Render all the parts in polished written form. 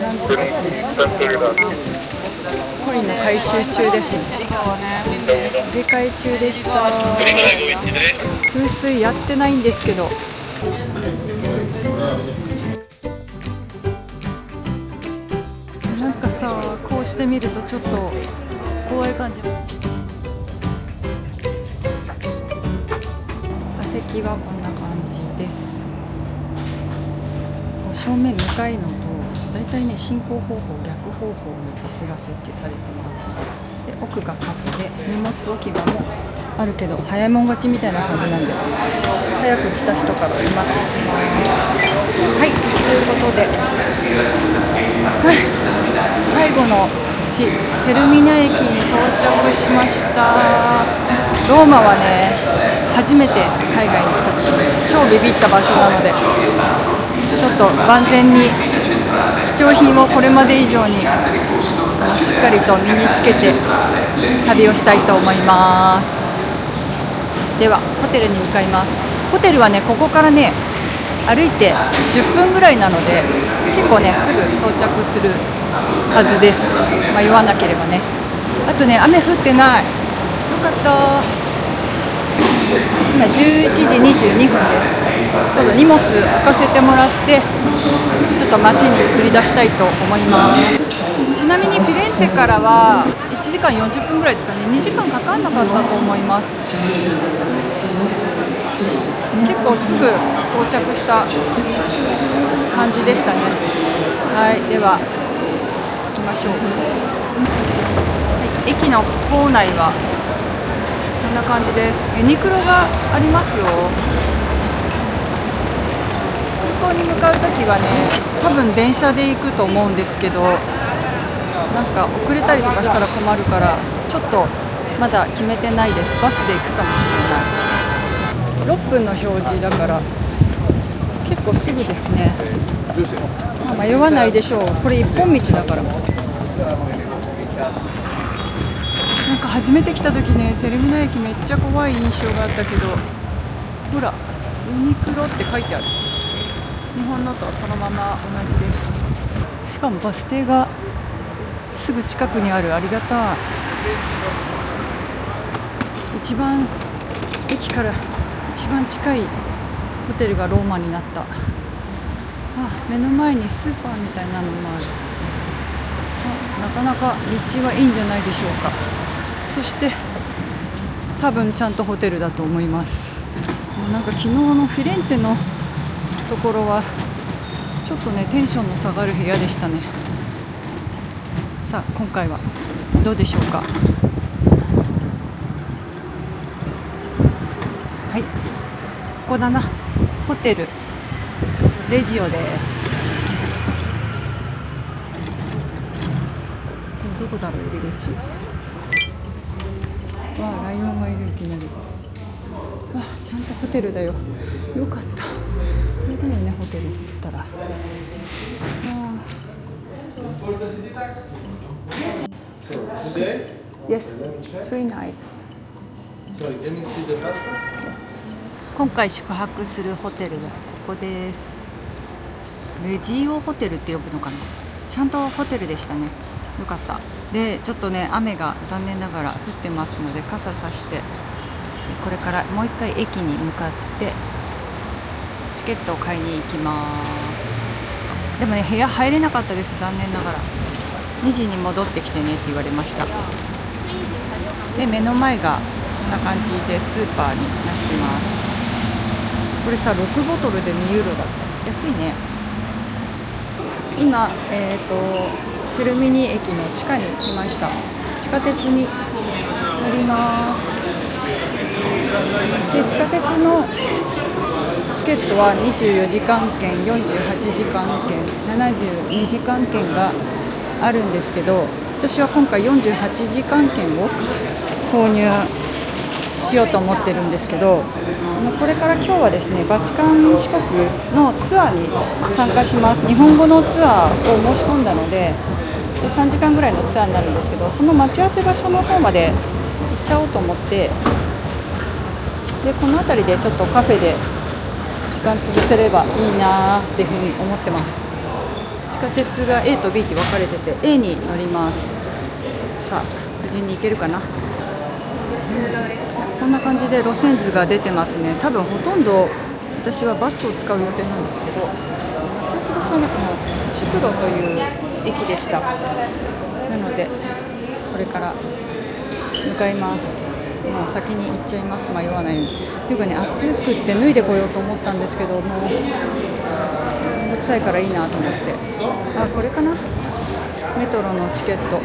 ランテですね。コインの回収中ですね。入れ替え中でした。風水やってないんですけど。なんかさ、こうしてみるとちょっと怖い感じ。座席はこんな感じです。正面向かいのとだいたいね、進行方向逆方向に椅子が設置されてます。で、奥がカフェで荷物置き場もあるけど、早いもん勝ちみたいな感じなんで、早く来た人から埋まっていきます。はい、ということで、最後の地テルミナ駅に到着しました。ローマはね、初めて海外に来た時超ビビった場所なので、ちょっと万全に貴重品をこれまで以上にしっかりと身につけて旅をしたいと思います。ではホテルに向かいます。ホテルはね、ここからね歩いて10分ぐらいなので、結構ねすぐ到着するはずです。迷わなければね。あとね、雨降ってない。よかった。今11時22分です。ちょっと荷物置かせてもらって、ちょっと街に繰り出したいと思います。ちなみにフィレンツェからは1時間40分ぐらいですかね。2時間かかんなかったと思います。結構すぐ到着した感じでしたね。はい、では行きましょう。はい、駅の構内はこんな感じです。ユニクロがありますよ。空港に向かうときはね、多分電車で行くと思うんですけど、なんか遅れたりとかしたら困るから、ちょっとまだ決めてないです。バスで行くかもしれない。6分の表示だから結構すぐですね。迷わないでしょう。これ一本道だから。なんか初めて来た時ね、テルミナ駅めっちゃ怖い印象があったけど、ほらユニクロって書いてある。日本のとそのまま同じです。しかもバス停がすぐ近くにある。ありがたい。一番駅から一番近いホテルがローマになった。目の前にスーパーみたいなのもある。なかなか道はいいんじゃないでしょうか。そして多分ちゃんとホテルだと思います。なんか昨日のフィレンツェのところはちょっとねテンションの下がる部屋でしたね。さあ今回はどうでしょうか。はい、ここだな。ホテルレジオです。どこだろう、入り口。わあ、ライオンがいる。いきなり。わあ、ちゃんとホテルだよ。よかった。これだよね、ホテルっつったら。Yes, 3 nights.今回宿泊するホテルはここです。レジオホテルって呼ぶのかな。ちゃんとホテルでしたね。よかった。で、ちょっとね雨が残念ながら降ってますので、傘さしてこれからもう一回駅に向かってチケットを買いに行きます。でもね、部屋入れなかったです。残念ながら2時に戻ってきてねって言われました。で、目の前がこんな感じでスーパーになってます。これさ、6ボトルで2ユーロだった。安いね。今、テルミニ駅の地下に来ました。地下鉄に乗ります。で、地下鉄のチケットは24時間券、48時間券、72時間券があるんですけど、私は今回48時間券を購入しようと思ってるんですけど、これから今日はですね、バチカン市国のツアーに参加します。日本語のツアーを申し込んだので、3時間ぐらいのツアーになるんですけど、その待ち合わせ場所の方まで行っちゃおうと思って、でこの辺りでちょっとカフェで時間潰せればいいなーっていうふうに思ってます。地下鉄が A と B って分かれてて A に乗ります。さあ無事に行けるかな。こんな感じで路線図が出てますね。多分ほとんど私はバスを使う予定なんですけど、私はねこのチクロという駅でした。なのでこれから向かいます。もう先に行っちゃいます。迷わないように。というかね、暑くって脱いでこようと思ったんですけど、もうめんどくさいからいいなと思って。あ、これかな。メトロのチケット。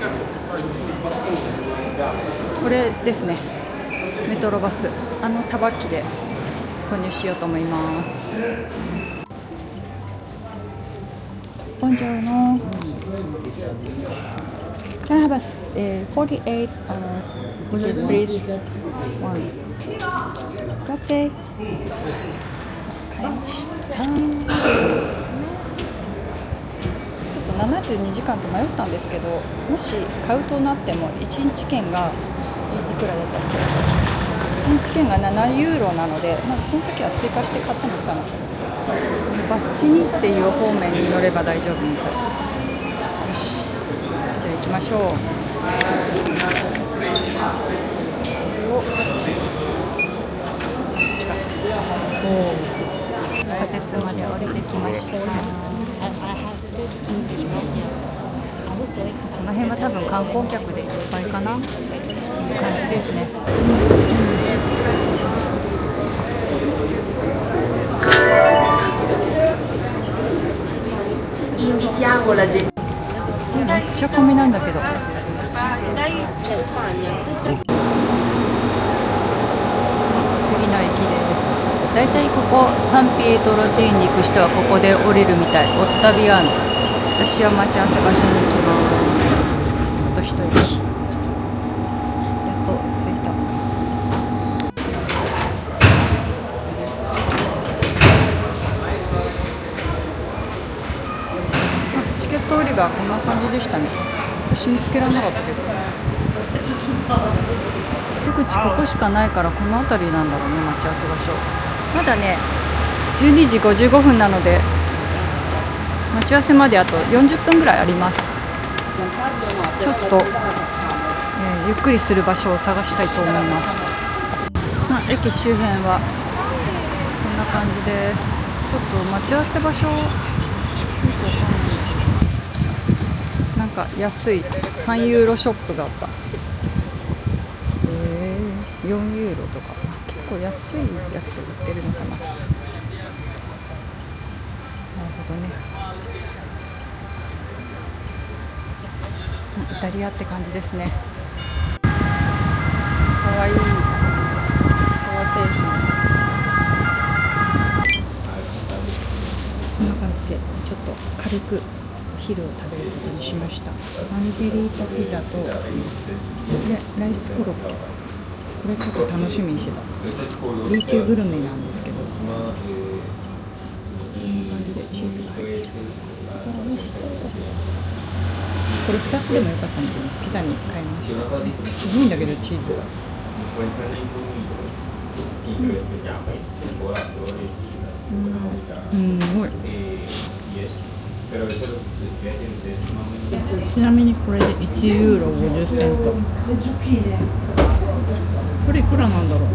これですね。メトロバス。タバキで購入しようと思います。ボンジョルノ。Can I have a 48 ticket, please? One. 買って買いました。ちょっと72時間と迷ったんですけど、もし買うとなっても1日券がいくらだったっけ？1日券が7ユーロなので、まあ、その時は追加して買ってもいいかなと思って、バスチニっていう方面に乗れば大丈夫みたい。よし、じゃあ行きましょう。地下鉄まで降りてきました。この辺は多分観光客でいっぱいかな。こんな感じですね。めっちゃ混みなんだけど。次の駅です。だいたいここサンピエトロ寺院に行く人はここで降りるみたい。オッタビアーノ。私は待ち合わせ場所に行きます。あと一駅。やっと着いた。チケット売り場はこんな感じでしたね。私見つけられなかったけど。出口ここしかないからこの辺りなんだろうね、待ち合わせ場所。まだね12時55分なので待ち合わせまであと40分ぐらいあります。ちょっと、ゆっくりする場所を探したいと思います。駅周辺はこんな感じです。ちょっと待ち合わせ場所なんか安い3ユーロショップがあった。4ユーロとか結構安いやつ売ってるのかな。なるほどね。イタリアって感じですね。かわいい革製品。こんな感じでちょっと軽くお昼を食べることにしました。マルゲリータピザとライスコロッケ。これちょっと楽しみにしてた。B 級グルメなんですけど、こんな感じでチーズが入ってる。美味しそう。これ2つでもよかったんだけど、ピザに変えました。すごいんだけどチーズが。すごい。ちなみにこれで1ユーロ50セント。これいくらなんだろう。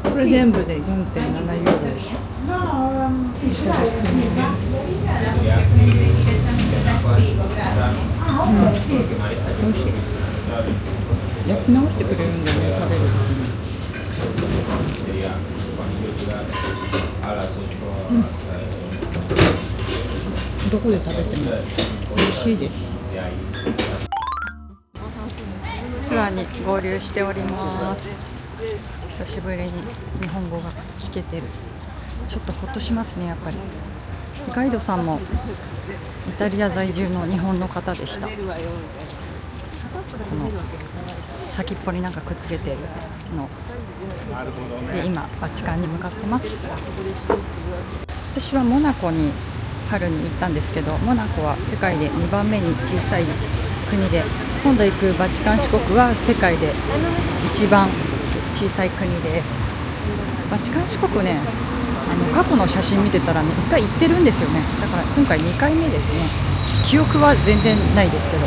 これ全部で 4.7 ユーロでした。美味しい。焼き直してくれるんだよね、食べる時に。どこで食べても美味しいです。ツアーに合流しております。久しぶりに日本語が聞けてる。ちょっとほっとしますね、やっぱり。ガイドさんもイタリア在住の日本の方でした。この先っぽになんかくっつけてるので、今バチカンに向かってます。私はモナコに春に行ったんですけど、モナコは世界で2番目に小さい国で、今度行くバチカン市国は世界で一番小さい国です。バチカン市国ね、過去の写真見てたらね、1回行ってるんですよね。だから今回2回目ですね。記憶は全然ないですけど、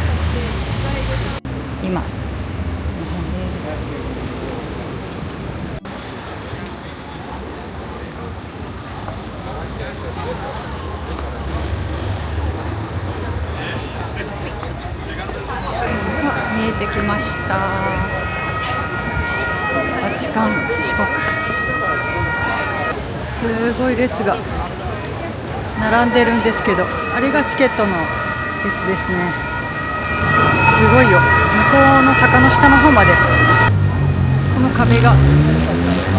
今見えてきました。バチカン四国、すごい列が並んでるんですけど、あれがチケットの列ですね。すごいよ。向こうの坂の下の方まで、この壁が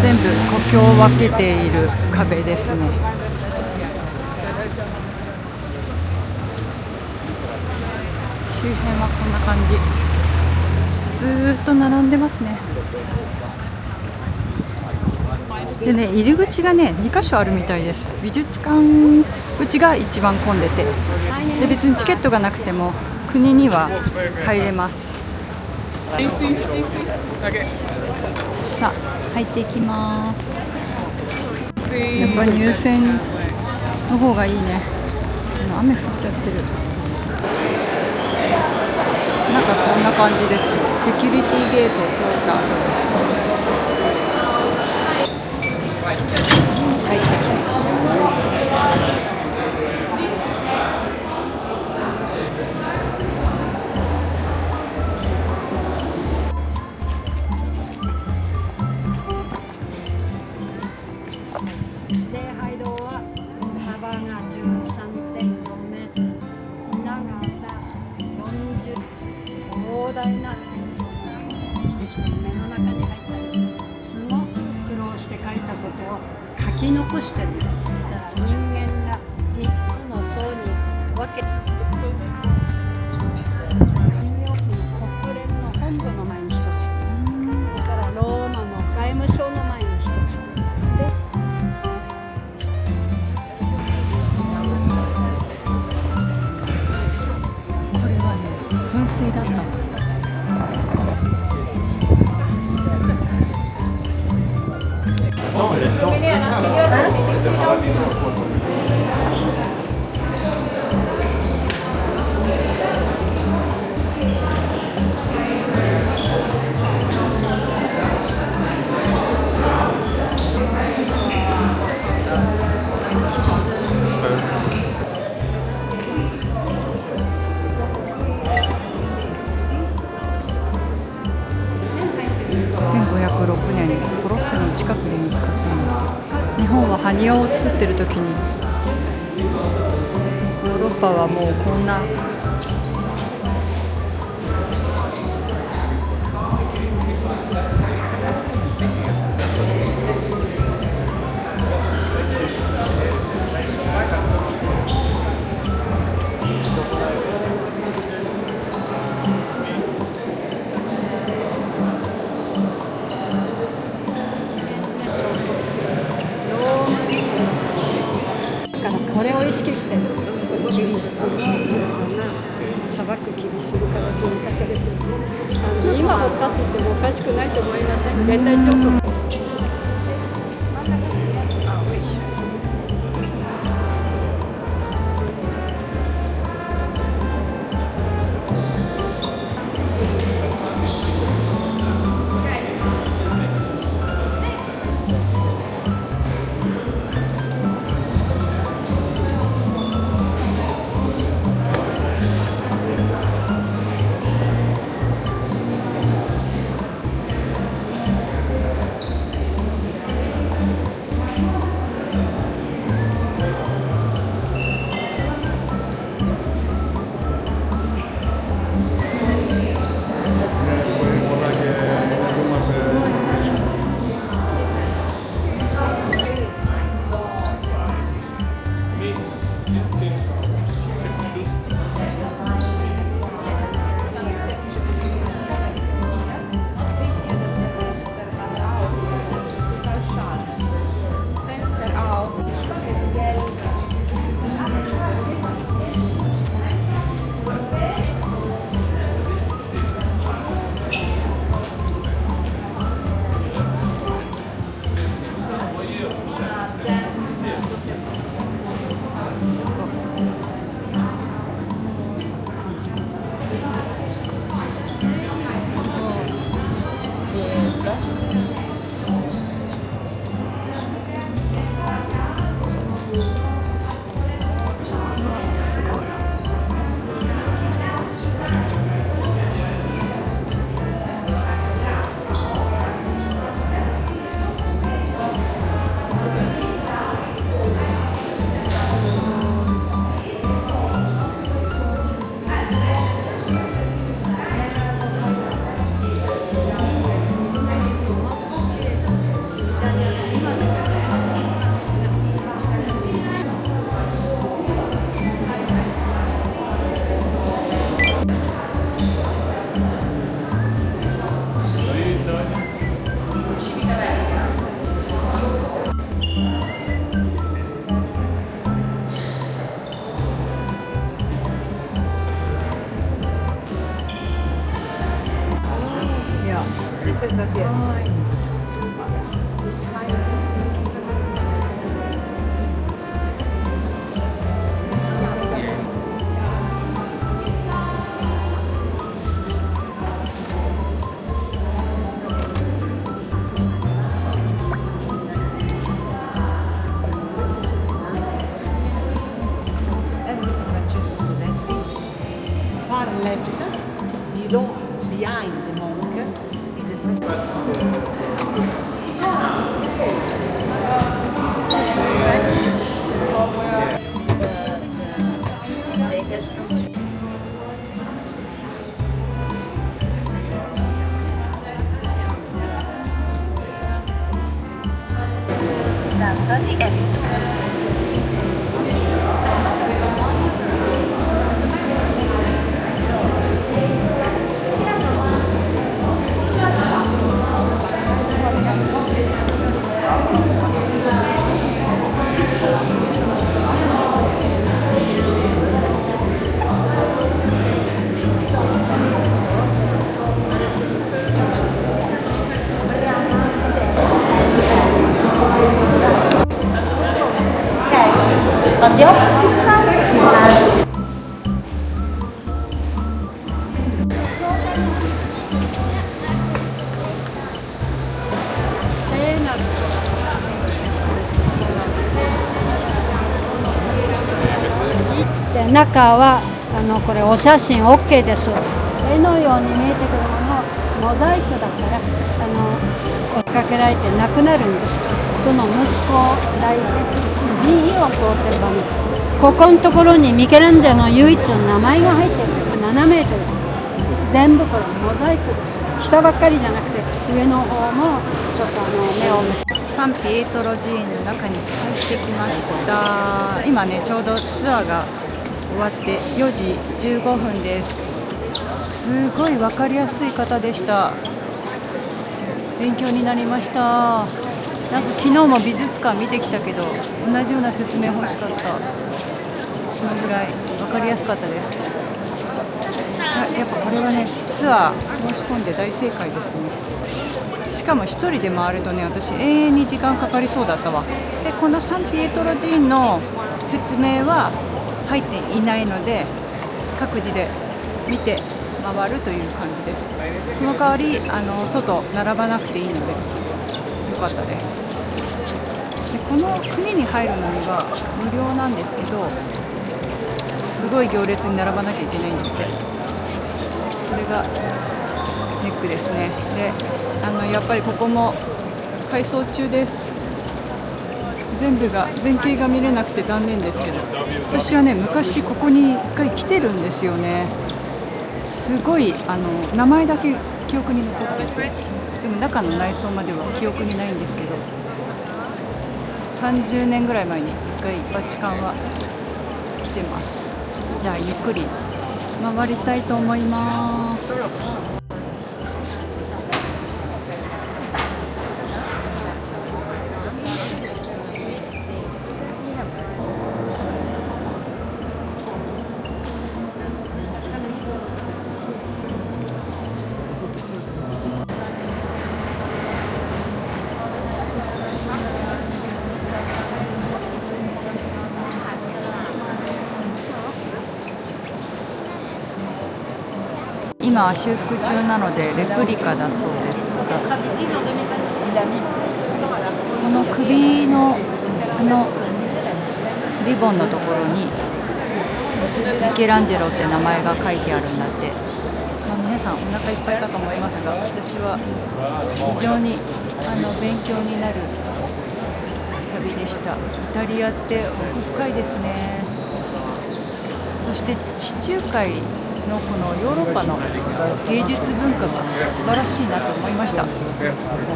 全部国境を分けている壁ですね。周辺はこんな感じ。ずーっと並んでますね。でね、入り口がね2箇所あるみたいです。美術館口が一番混んでて、で別にチケットがなくても国には入れます。さあ入っていきます。やっぱ入線の方がいいね。雨降っちゃってる。なんかこんな感じです。セキュリティゲートを通った後入ってきました。礼拝堂は幅が13.5メートル、長さ40、広大な目の中に入った巣も苦労して描いたことを書き残してるんです。だから人間が3つの層に分けて、ニューヨークの国連の本部の前に1つ、だからローマの外務省の前に1つで、これはね噴水だったんですよ。1506年にコロッセオの近くで見つかったの。日本は埴輪を作ってる時に、ヨーロッパはもうこんなこれを意識してキリストの裁くキリストから文化されている。今掘ったって言ってもおかしくないと思いません。現代彫刻。Far left, below, behind the monk, is a Stanza di Everton. Andiamo a fissare.で中はこれお写真 OK です。絵のように見えてくるものモザイクだから追っかけられてなくなるんです。その息子を抱いて銀を通ってる場面、ここのところにミケランジェの唯一の名前が入ってる。7メートル、全部これモザイクです。下ばっかりじゃなくて上の方もちょっと目をサンピエトロ寺院の中に入ってきました。今ねちょうどツアーが終わって4時15分です。すごい分かりやすい方でした。勉強になりました。なんか昨日も美術館見てきたけど同じような説明欲しかった。そのぐらい分かりやすかったです。やっぱこれはねツアー申し込んで大正解ですね。しかも1人で回るとね私永遠に時間かかりそうだったわ。でこのサンピエトロ寺院の説明は入っていないので各自で見て回るという感じです。その代わり外並ばなくていいので良かったです。でこの国に入るのには無料なんですけどすごい行列に並ばなきゃいけないんです。それがネックですね。でやっぱりここも改装中です。全景が見れなくて残念ですけど私はね昔ここに1回来てるんですよね。すごい名前だけ記憶に残っていてでも中の内装までは記憶にないんですけど30年ぐらい前に1回バチカンは来てます。じゃあゆっくり回りたいと思います。今は修復中なのでレプリカだそうですがこの首のリボンのところにミケランジェロって名前が書いてあるんだって。皆さんお腹いっぱいかと思いますが私は非常に勉強になる旅でした。イタリアって奥深いですね。そして地中海のこのヨーロッパの芸術文化が素晴らしいなと思いました。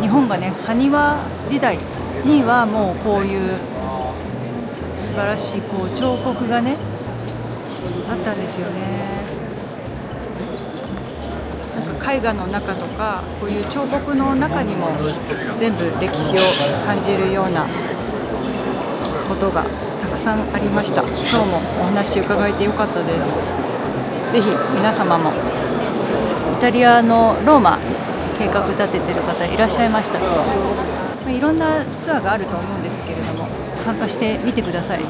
日本がね埴輪時代にはもうこういう素晴らしい彫刻がねあったんですよね。なんか絵画の中とかこういう彫刻の中にも全部歴史を感じるようなことがたくさんありました。今日もお話伺えてよかったです。ぜひ皆様もイタリアのローマ計画立ててる方いらっしゃいましたら、いろんなツアーがあると思うんですけれども、参加してみてください。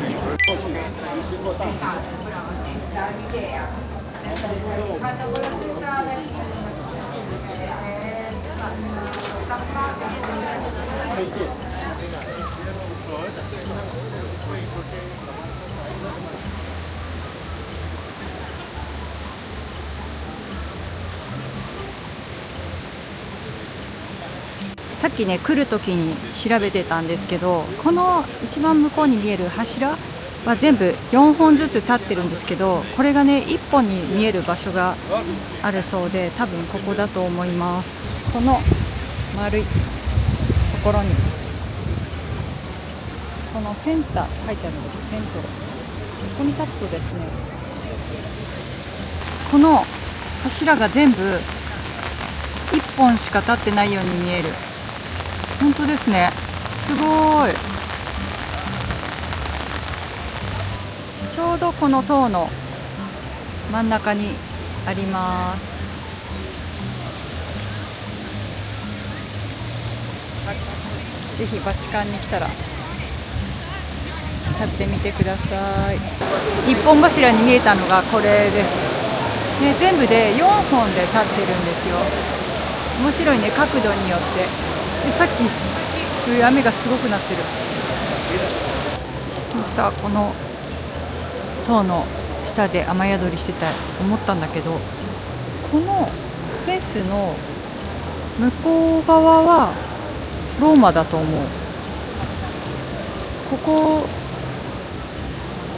さっきね来る時に調べてたんですけど、この一番向こうに見える柱は全部4本ずつ立ってるんですけど、これがね1本に見える場所があるそうで、多分ここだと思います。この丸いところにこのセンター書いてあるんですよ。セントロ、ここに立つとですね、この柱が全部1本しか立ってないように見える。本当ですね、すごい。ちょうどこの塔の真ん中にあります。ぜひバチカンに来たら立ってみてください。一本柱に見えたのがこれです、ね、全部で4本で立ってるんですよ。面白いね、角度によって。でさっきより雨がすごくなってる。さあこの塔の下で雨宿りしてたと思ったんだけど、このフェンスの向こう側はローマだと思う。ここ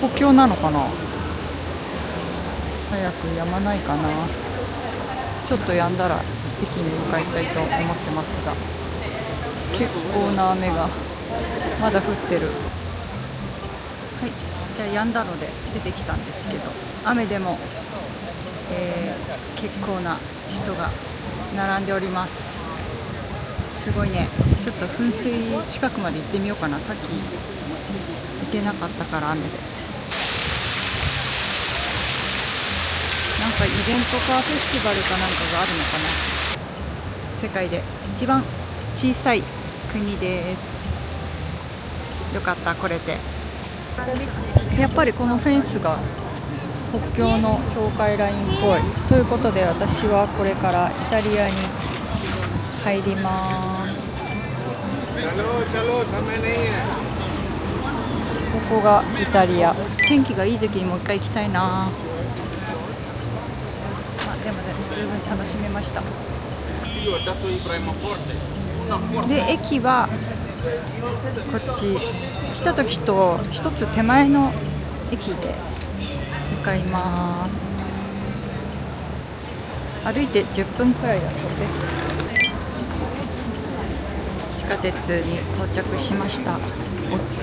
国境なのかな。早く止まないかな。ちょっと止んだら駅に向かいたいと思ってますが、結構な雨がまだ降ってる。はい、じゃあ止んだので出てきたんですけど、雨でも、結構な人が並んでおります。すごいね。ちょっと噴水近くまで行ってみようかな。さっき行けなかったから雨で。なんかイベントかフェスティバルかなんかがあるのかな。世界で一番小さい国です。よかった来れて。やっぱりこのフェンスが国境の境界ラインっぽいということで、私はこれからイタリアに入ります。ここがイタリア。天気がいい時にもう一回行きたいな。でも十分楽しめました。で駅はこっち来た時と一つ手前の駅で向かいます。歩いて10分くらいだそうです。地下鉄に到着しました。オッ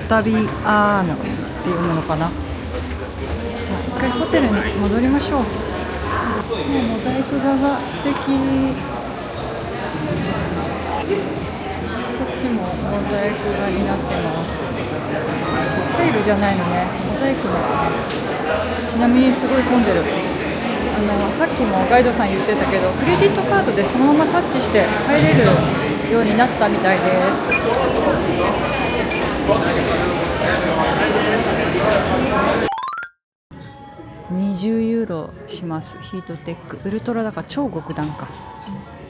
タビアーノっていうのかな。さあ一回ホテルに戻りましょう。モザイク画が素敵。こっちもモザイク画になってます。タイルじゃないのね、モザイクの。ちなみにすごい混んでる。さっきもガイドさん言ってたけど、クレジットカードでそのままタッチして入れるようになったみたいです。20ユーロします。ヒートテックウルトラだから超極暖か。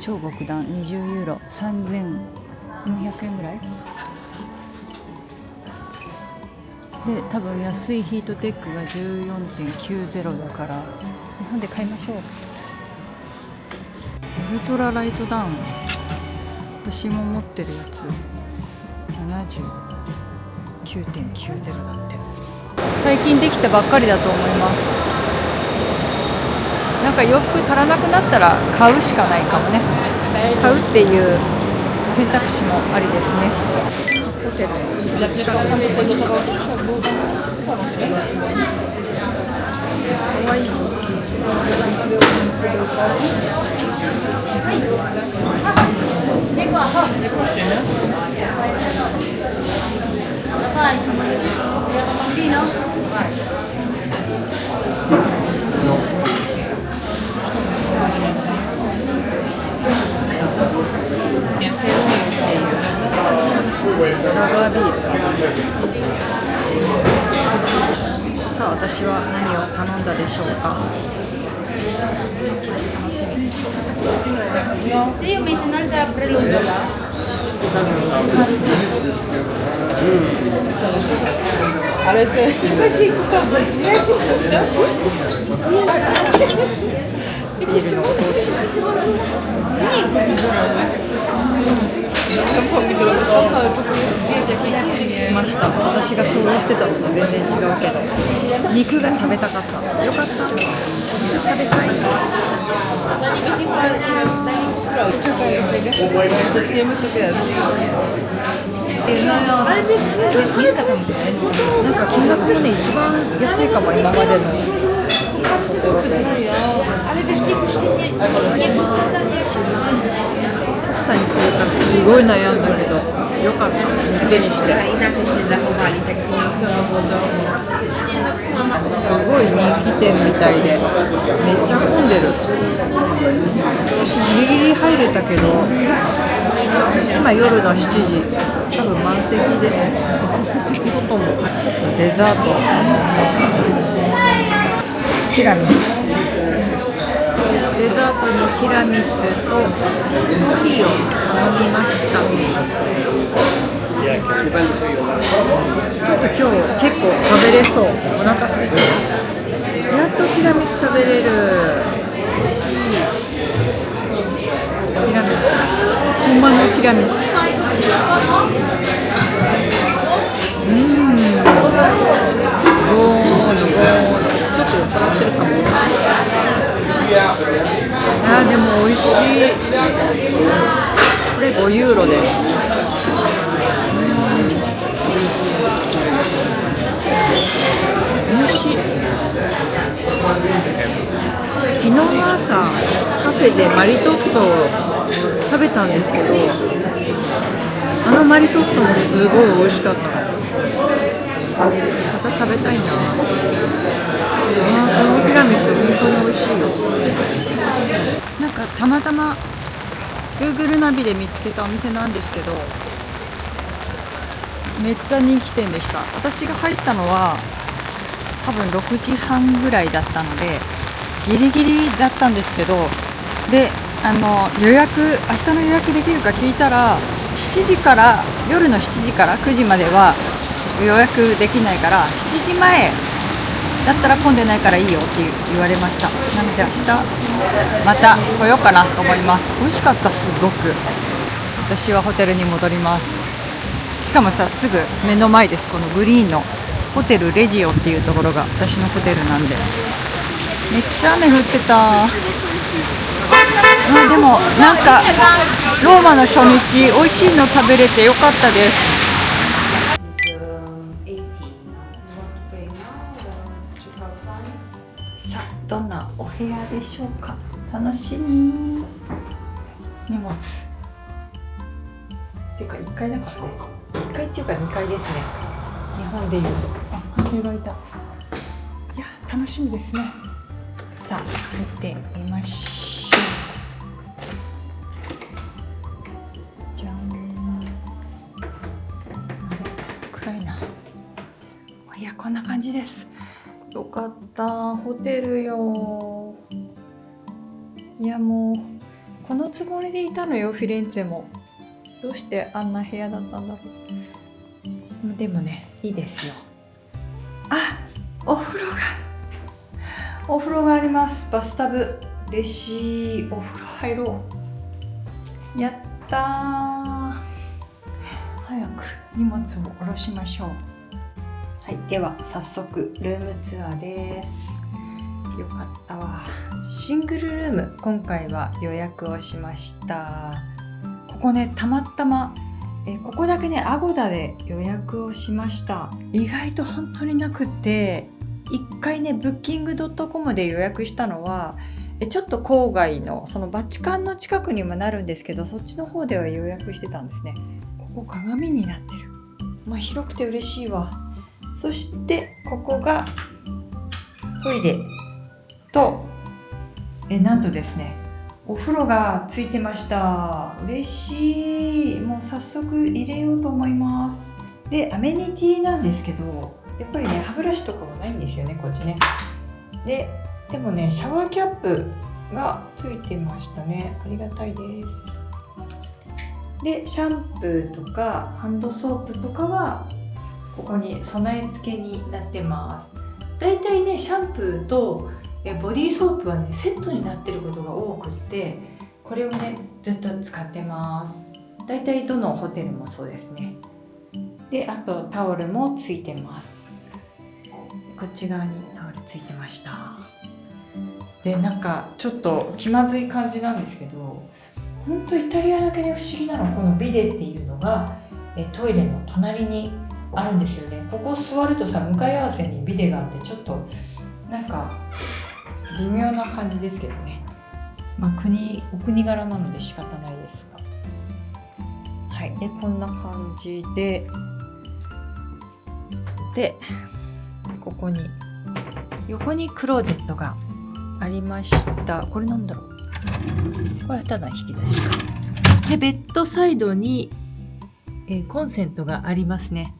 超極暖20ユーロ3400円ぐらいで、多分安いヒートテックが 14.90 だから日本で買いましょう。ウルトラライトダウン、私も持ってるやつ 79.90 だって。最近できたばっかりだと思います。なんか洋服足らなくなったら買うしかないかもね。買うっていう選択肢もありですね。ホテルかわいい。は何を頼んだでしょうか。楽しみ。ビールのお通し。来ました。私が想像してたのと全然違うけど、肉が食べたかった。よかった。食べたい。なんか金額もね、一番安いかも、今までのところで。パスタにするかすごい悩んだけど、よかった。すっきりして。すごい人気店みたいで、めっちゃ混んでる。私ギリギリ入れたけど、今夜の7時、多分満席です。外もデザート、ティラミス。デザートにティラミスとコーヒーを頼みました。ちょっと今日結構食べれそう。お腹空いてやっとティラミス食べれる。美味しい。ティラミス、本場のティラミス。ゴールちょっと酔っ払ってるかも。でも美味しい。これ5ユーロです。美味しい。昨日の朝カフェでマリトッツォを食べたんですけど、あのマリトッツォもすごい美味しかったの。また食べたいな。このティラミス本当に美味しいよ。なんかたまたま Google ナビで見つけたお店なんですけど、めっちゃ人気店でした。私が入ったのは多分6時半ぐらいだったのでギリギリだったんですけど、で明日の予約できるか聞いたら、夜の7時から9時までは予約できないから、7時前だったら混んでないからいいよって言われました。なので明日また来ようかなと思います。美味しかった。すごく。私はホテルに戻ります。しかもさ、すぐ目の前です。このグリーンのホテルレジオっていうところが私のホテルなんで。めっちゃ雨降ってた。でもなんかローマの初日美味しいの食べれてよかったです。さあ、どんなお部屋でしょうか。楽しみ。荷物っていうか1階だからね。1階っていうか2階ですね。日本でいうと。あ、人がいた。いや、楽しみですね。さあ、見てみましょう。じゃん。暗いな。いや、こんな感じです。よかった、ホテルよ。いや、もうこのつもりでいたのよ、フィレンツェも。どうしてあんな部屋だったんだろう。でもね、いいですよ。あ、お風呂があります。バスタブ、レシー、お風呂入ろう。やったー。早く荷物を下ろしましょう。はい、では早速ルームツアーです。よかったわ。シングルルーム、今回は予約をしました。ここね、たまたまここだけね、アゴダで予約をしました。意外と本当になくて、一回ね、ブッキング.com で予約したのはちょっと郊外のそのバチカンの近くにもなるんですけど、そっちの方では予約してたんですね。ここ鏡になってる。まあ広くて嬉しいわ。そしてここがトイレとなんとですね、お風呂がついてました。嬉しい。もう早速入れようと思います。で、アメニティなんですけど、やっぱりね歯ブラシとかもないんですよねこっちね。でもねシャワーキャップがついてましたね。ありがたいです。でシャンプーとかハンドソープとかはここに備え付けになってます。だいたいねシャンプーとボディーソープはねセットになってることが多くって、これをねずっと使ってます。だいたいどのホテルもそうですね。であとタオルもついてます。こっち側にタオルついてました。でなんかちょっと気まずい感じなんですけど、本当イタリアだけで不思議なの、このビデっていうのがトイレの隣にあるんですよね。ここ座るとさ向かい合わせにビデがあって、ちょっとなんか微妙な感じですけどね。まあお国柄なので仕方ないですが、はい。でこんな感じでここに横にクローゼットがありました。これなんだろう、これはただ引き出しか。でベッドサイドに、コンセントがありますね。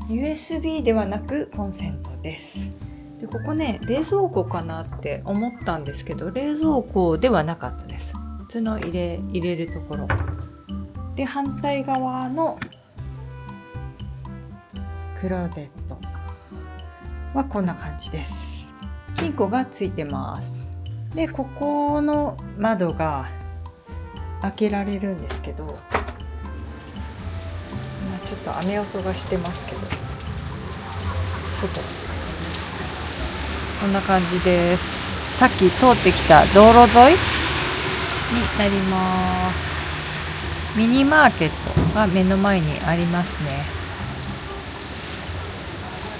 USB ではなくコンセントです。でここね冷蔵庫かなって思ったんですけど、冷蔵庫ではなかったです。普通の入れるところで、反対側のクローゼットはこんな感じです。金庫がついてます。でここの窓が開けられるんですけど、ちょっと雨音がしてますけど、外こんな感じです。さっき通ってきた道路沿いになります。ミニマーケットが目の前にありますね。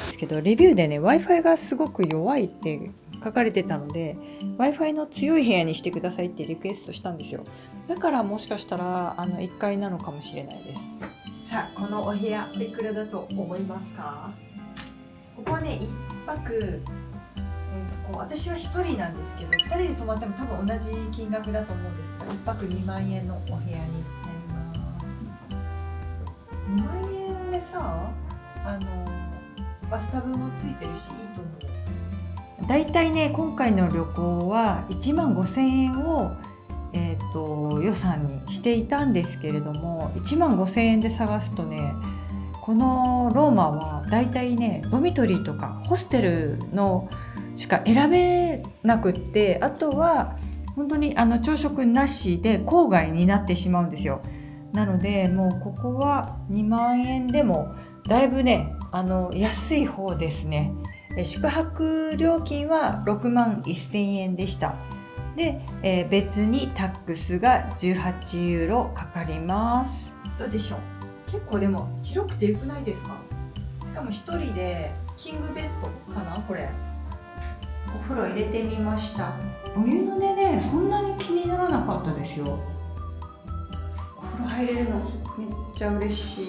ですけどレビューでね Wi-Fi がすごく弱いって書かれてたので、 Wi-Fi の強い部屋にしてくださいってリクエストしたんですよ。だからもしかしたら1階なのかもしれないです。さあこのお部屋いくらだと思いますか？ここはね1泊、私は1人なんですけど、2人で泊まっても多分同じ金額だと思うんですが、1泊2万円のお部屋になります。2万円でさバスタブもついてるしいいと思う。だいたいね今回の旅行は1万5,000円を予算にしていたんですけれども、1万5,000円で探すとね、このローマはだいたいねドミトリーとかホステルのしか選べなくって、あとは本当に朝食なしで郊外になってしまうんですよ。なのでもうここは2万円でもだいぶね安い方ですね。宿泊料金は6万1,000円でした。で、別にタックスが18ユーロかかります。どうでしょう？結構でも広くてよくないですか？しかも1人でキングベッドかな。これお風呂入れてみました。お湯の出ねそんなに気にならなかったですよ。お風呂入れるのめっちゃ嬉しい。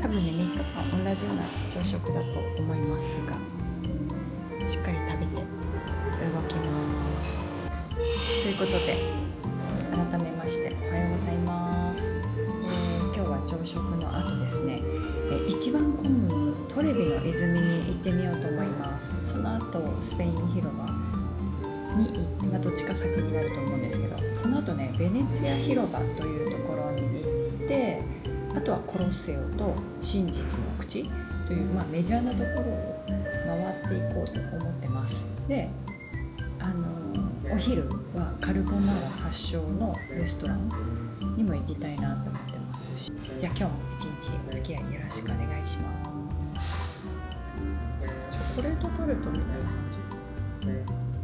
多分ね3日間同じような朝食だと思いますが、しっかり食べて動きます。ということで改めましておはようございます。今日は朝食の後ですね、一番混むトレビの泉に行ってみようと思います。その後スペイン広場に行って、どっちか先になると思うんですけど、その後ねベネツィア広場というところに行って、あとはコロッセオと真実の口という、メジャーなところを回っていこうと思ってます。でお昼はカルボナーラ発祥のレストランにも行きたいなと思ってますし、じゃあ今日も一日お付き合いよろしくお願いします。チョコレートタルトみたいな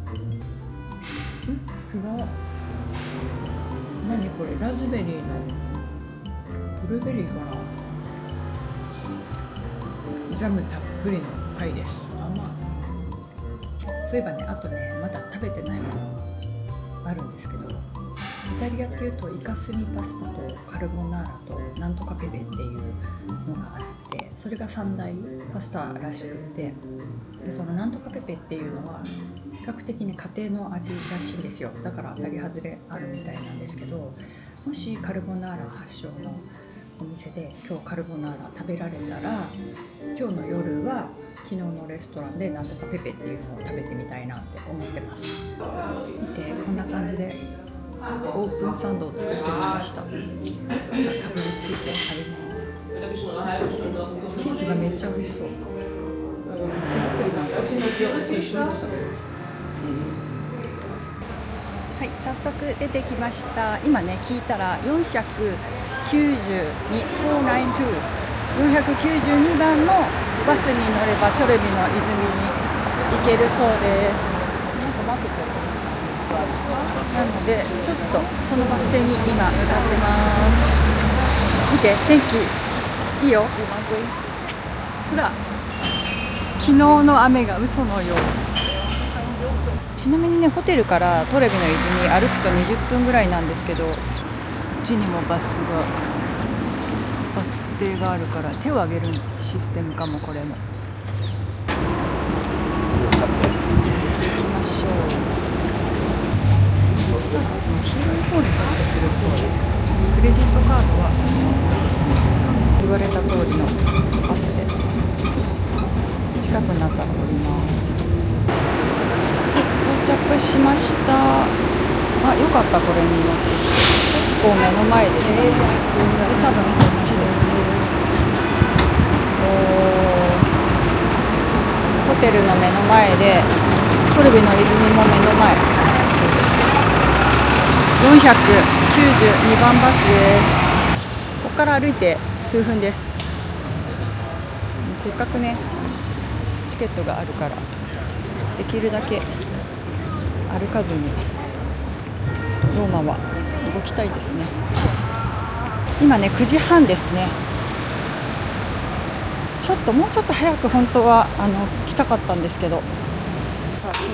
感じ。黒。何これ、ラズベリーのブルーベリーかな。ジャムたっぷりのパイです。そういえばね、あとね、まだ食べてないものあるんですけど、イタリアっていうとイカスミパスタとカルボナーラとなんとかペペっていうのがあって、それが三大パスタらしくって、でそのなんとかペペっていうのは比較的ね家庭の味らしいんですよ。だから当たり外れあるみたいなんですけど、もしカルボナーラ発祥のお店で今日カルボナーラ食べられたら、今日の夜は昨日のレストランでなんとかペペっていうのを食べてみたいなって思ってます。見て、こんな感じでオープンサンドを作ってみました。かぶりついて食べます。チーズがめっちゃ美味しそう。手作りなんですよ。はい、早速出てきました。今ね聞いたら492番のバスに乗ればトレビの泉に行けるそうです。なのでちょっとそのバス停に今向かってます。見て、天気いいよ。ほら、昨日の雨が嘘のよう。ちなみにね、ホテルからトレビの泉歩くと20分ぐらいなんですけど、こっちにもバス停があるから手を挙げるシステムかも。これも行きましょう。黄色い方にタッチするとクレジットカードはいいですね。言われた通りのバスで近くになったら降ります。到着しました。あ、よかった、これに乗ってきて。結構目の前でしたね。で、多分こっちですね。ホテルの目の前でトレビの泉も目の前。492番バスです。ここから歩いて数分です。せっかくねチケットがあるからできるだけ歩かずにローマは動きたいですね。今ね9時半ですね。もうちょっと早く本当は来たかったんですけど、さあ今日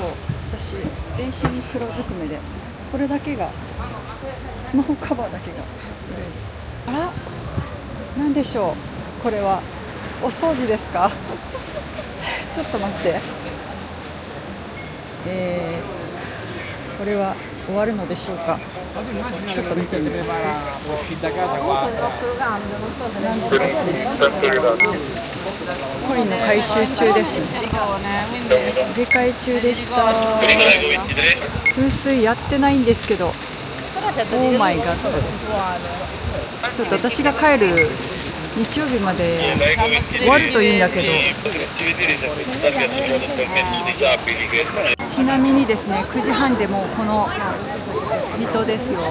私全身黒ずくめで、これだけがスマホカバーだけがあら、なんでしょう、これはお掃除ですかちょっと待って、これは終わるのでしょうか。ちょっと見てみます。なんとですね、コインの回収中ですね。入れ替え中でした。風水やってないんですけど、オーマイガッドです。ちょっと私が帰る日曜日まで終わるといいんだけど、ちなみにですね、9時半でもうこの人ですよ。こ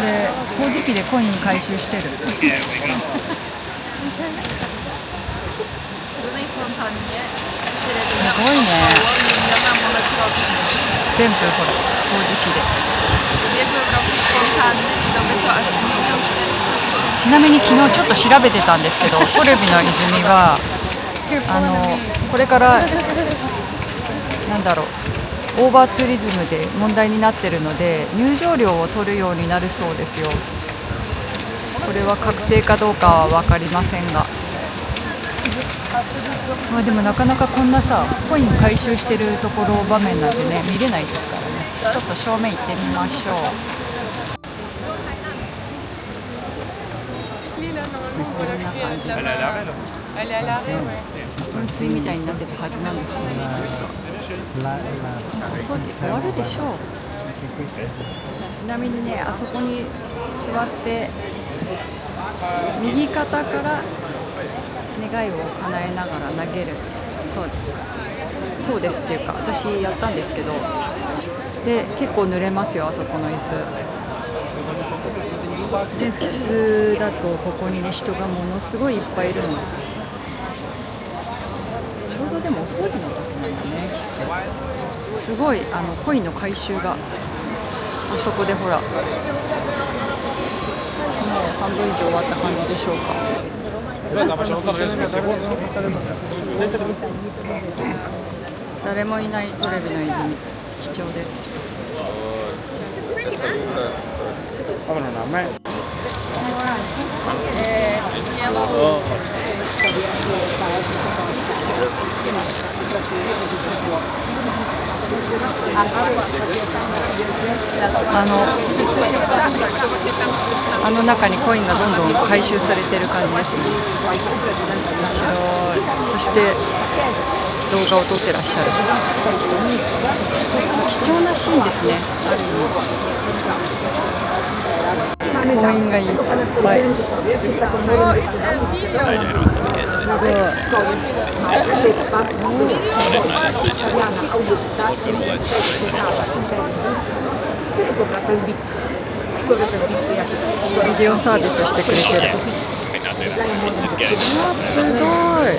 れ掃除機でコイン回収してる。すごいね。全部ほら掃除機で。ちなみに昨日ちょっと調べてたんですけど、トレビの泉はこれからなんだろう、オーバーツーリズムで問題になってるので入場料を取るようになるそうですよ。これは確定かどうかは分かりませんが、まあでもなかなかこんなさコイン回収してるところ場面なんてね見れないですからね。ちょっと正面行ってみましょう。こんな感じで噴水みたいになってたはずなんですよね。確か掃除終わるでしょう。ちなみにね、あそこに座って右肩から願いを叶えながら投げるそうですっていうか、私やったんですけど、で結構濡れますよ、あそこの椅子で。普通だとここにね人がものすごいいっぱいいるの。ちょうどでもお掃除の時なんだね。すごいコインの回収がそこでほら、もう半分以上終わった感じでしょうか。誰もいないトレビの泉、貴重です。あの中にコインがどんどん回収されてる感じですね。面白い。そして動画を撮ってらっしゃる。貴重なシーンですね。ある意味コインがいっぱい。すごい。ビデオサービスしてくれてる。すごい。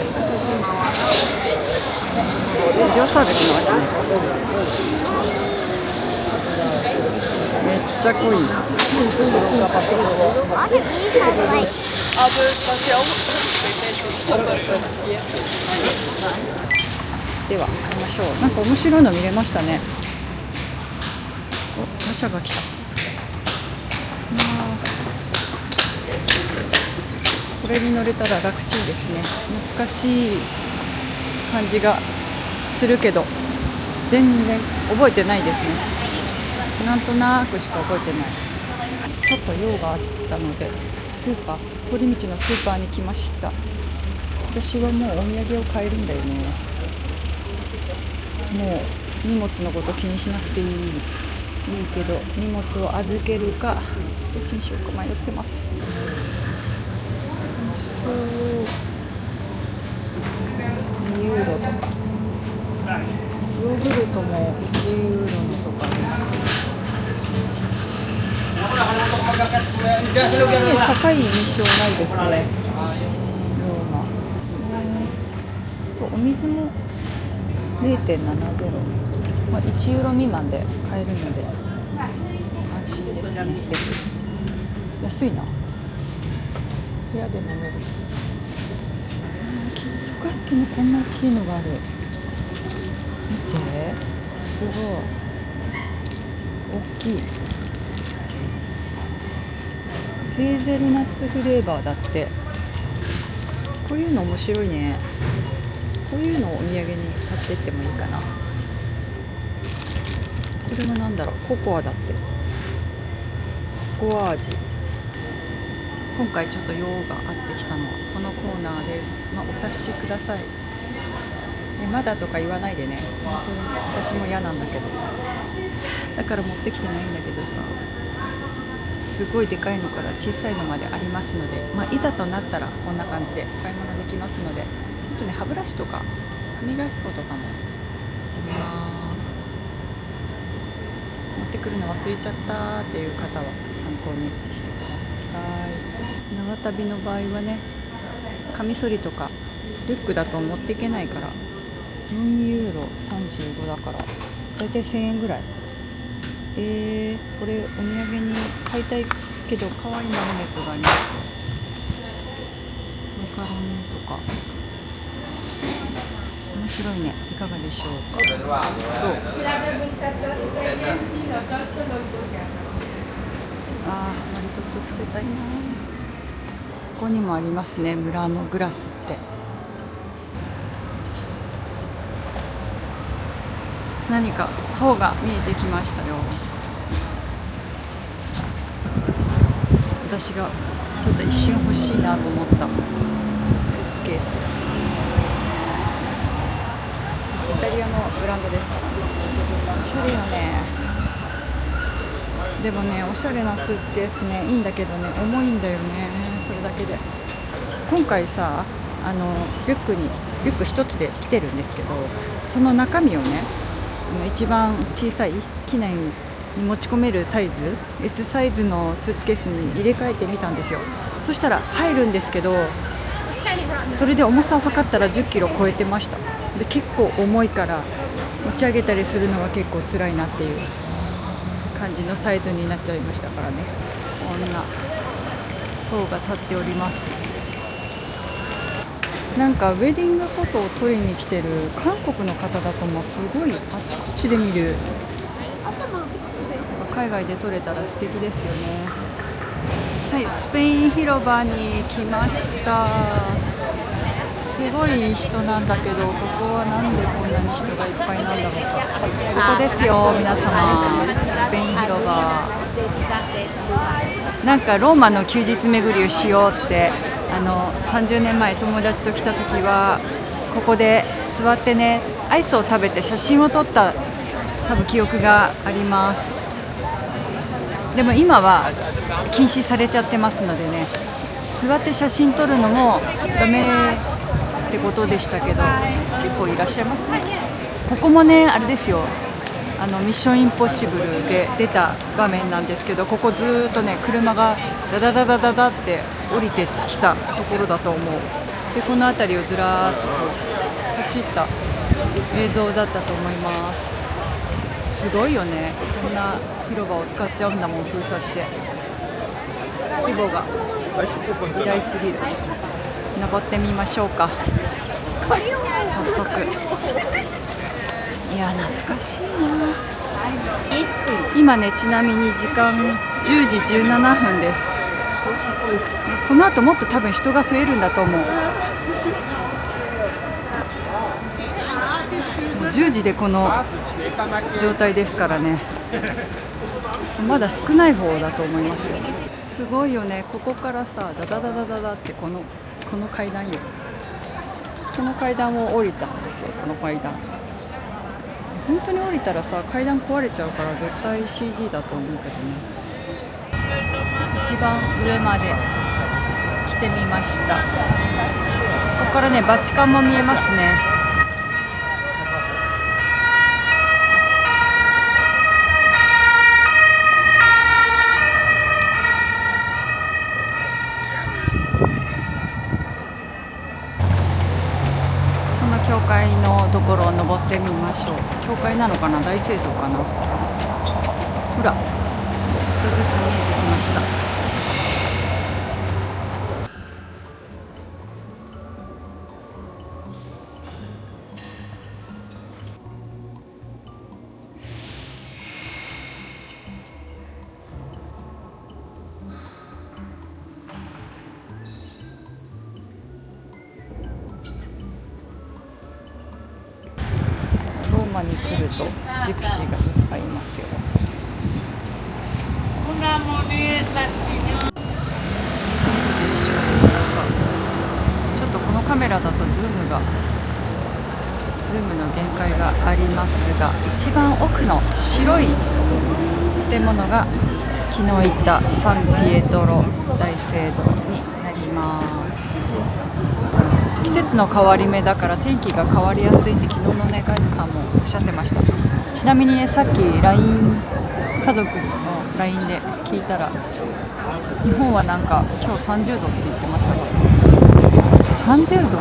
ビデオサービスもあるね。めっちゃ濃い。では買いましょう。なんか面白いの見れましたね。お、馬車が来た。これに乗れたら楽ちんですね。懐かしい感じがするけど全然覚えてないですね。なんとなくしか覚えてない。ちょっと用があったのでスーパー、通り道のスーパーに来ました。私はもうお土産を買えるんだよね。もう荷物のこと気にしなくていいけど、荷物を預けるかどっちにしようか迷ってます。そう、2ユーロとかヨーグルトも1ユーロのとかありますね。高い印象ないですね。ローマですね。とお水も 0.70、まあ、1ユーロ未満で買えるので安心ですね。安いな。部屋で飲める。キットカットのこんな大きいのがある。見て、すごい大きい。ヘーゼルナッツフレーバーだって。こういうの面白いね。こういうのをお土産に買っていってもいいかな。これは何だろう、ココアだって。ココア味。今回ちょっと用があってきたのはこのコーナーです。まあ、お察しください。まだとか言わないでね。本当に私も嫌なんだけど。だから持ってきてないんだけどさ。すごいでかいのから小さいのまでありますので、まあ、いざとなったらこんな感じで買い物できますので、本当ね、歯ブラシとか歯磨き粉とかもあります。持ってくるの忘れちゃったっていう方は参考にしてください。長旅の場合はね、カミソリとかリュックだと持っていけないから4ユーロ35だからだいたい1000円ぐらい。これお土産に買いたいけど可愛いマグネットがあります。マカロニとか面白いね。いかがでしょうか。そう、マリトッツォ食べたいな。ここにもありますね、村のグラスって。何か塔が見えてきましたよ。私がちょっと一瞬欲しいなと思ったスーツケース。イタリアのブランドですからおしゃれよね。でもね、おしゃれなスーツケースね、いいんだけどね、重いんだよね。それだけで今回さ、リュック一つで来てるんですけど、その中身をね、一番小さい機内に持ち込めるサイズ S サイズのスーツケースに入れ替えてみたんですよ。そしたら入るんですけど、それで重さを測ったら10キロ超えてました。で結構重いから持ち上げたりするのは結構辛いなっていう感感じのサイズになっちゃいましたからね。こんな塔が立っております。なんかウェディングフォトを撮りに来てる韓国の方だともすごいあちこちで見る。海外で撮れたら素敵ですよね。はい、スペイン広場に来ました。すごい人なんだけど、ここはなんでこんなに人がいっぱいなんだろうか。ここですよ皆様、スペイン広場。なんかローマの休日巡りをしようって30年前友達と来た時はここで座ってねアイスを食べて写真を撮った多分記憶があります。でも今は禁止されちゃってますのでね、座って写真撮るのもダメってことでしたけど、結構いらっしゃいますね。ここもねあれですよ、ミッションインポッシブルで出た場面なんですけど、ここずーっとね車がダダダダダダって降りてきたところだと思う。でこの辺りをずらーっとこう走った映像だったと思います。すごいよね、こんな広場を使っちゃうんだもん、封鎖して。規模が偉大すぎる。登ってみましょうか、早速。いや懐かしいな。今ねちなみに時間10時17分です。この後もっと多分人が増えるんだと思う。もう10時でこの状態ですからね、まだ少ない方だと思いますよ。すごいよね、ここからさダダダダダダってこの階段よ。この階段を降りたんですよ。この階段本当に降りたらさ階段壊れちゃうから絶対 CG だと思うけどね。一番上まで来てみました。ここからねバチカンも見えますね。教会のところを登ってみましょう。教会なのかな、大聖堂かな。ほらちょっとずつ見えてきました。ローマに来るとジプシーがいっぱいいますよ。ちょっとこのカメラだとズームの限界がありますが、一番奥の白い建物が昨日行ったサンピエトロ大聖堂になります。季節の変わり目だから天気が変わりやすいって昨日のねガイドさんもおっしゃってました。ちなみにねさっき LINE 家族の LINE で聞いたら、日本はなんか今日30度って言ってましたが、30度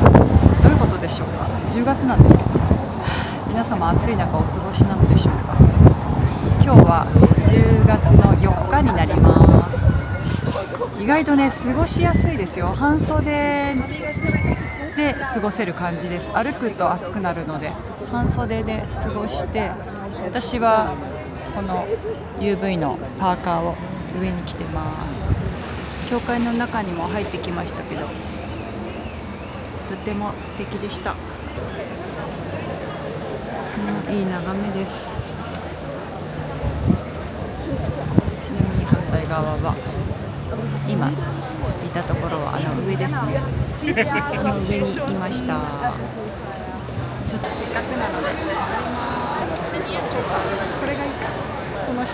どういうことでしょうか。10月なんですけど、皆様暑い中お過ごしなのでしょうか。今日は10月の4日になります。意外とね過ごしやすいですよ。半袖で過ごせる感じです。歩くと暑くなるので半袖で過ごして、私はこの UV のパーカーを上に着てます。教会の中にも入ってきましたけど、とても素敵でした。いい眺めです。ちなみに反対側は今いたところは上ですね。この上にいました。ちょっとせっかくなのでこれがいいか、この人。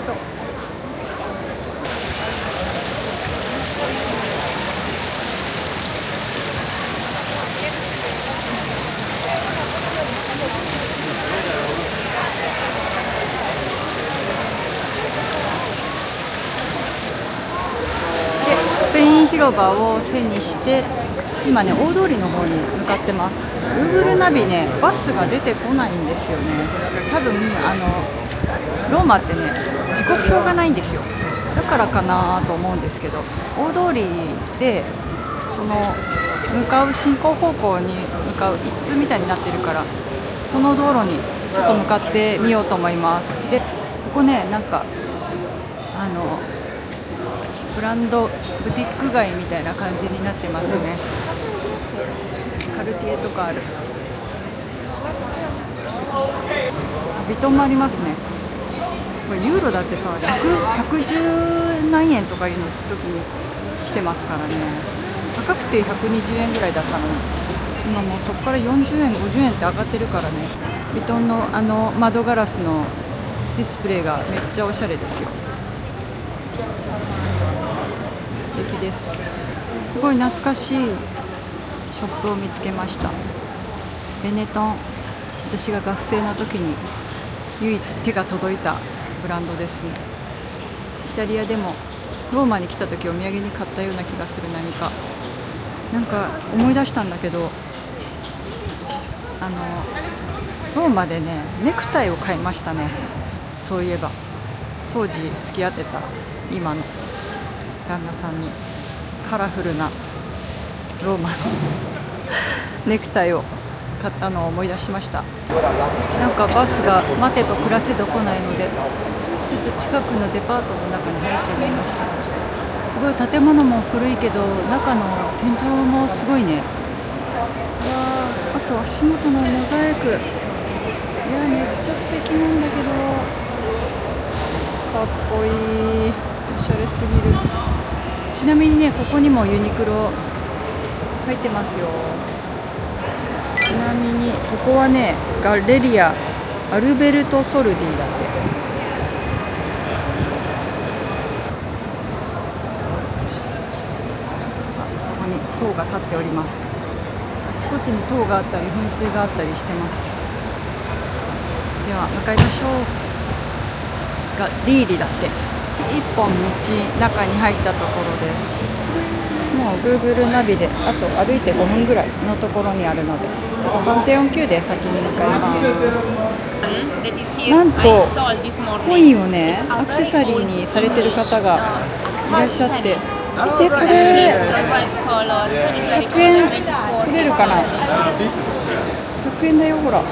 スペイン広場を背にして今ね大通りの方に向かってます。 Google ナビねバスが出てこないんですよね。多分ローマってね時刻表がないんですよ。だからかなと思うんですけど、大通りでその向かう進行方向に向かう一通みたいになってるから、その道路にちょっと向かってみようと思います。でここね、なんかブランドブティック街みたいな感じになってますね。カルティエとかある。ヴィトンもありますね。これユーロだってさ、110何円とかいうの時に来てますからね。高くて120円ぐらいだったのに、今もうそこから40円50円って上がってるからね。ヴィトンの窓ガラスのディスプレイがめっちゃおしゃれですよ。素敵です。すごい懐かしいショップを見つけました。ベネトン、私が学生の時に唯一手が届いたブランドですね。イタリアでもローマに来た時お土産に買ったような気がする。なんか思い出したんだけど、ローマでねネクタイを買いましたね。そういえば当時付き合ってた今の旦那さんにカラフルなローマのネクタイを買ったのを思い出しました。なんかバスが待てと暮らせど来ないので、ちょっと近くのデパートの中に入ってみました。すごい建物も古いけど中の天井もすごいね。あと足元のモザイク、いやめっちゃ素敵なんだけどかっこいい、おしゃれすぎる。ちなみにね、ここにもユニクロ入ってますよ。ちなみにここはね、ガレリアアルベルト・ソルディだって。そこに塔が立っております。あちこちに塔があったり噴水があったりしてます。では向かいましょう。がリーリだって。一本道中に入ったところです。もう Google ナビであと歩いて5分ぐらいのところにあるので、ちょっとパンテオン宮殿先に向かいます。なんとコインをねアクセサリーにされてる方がいらっしゃって、見てこれ100円取れるかな。100円だよ、ほら。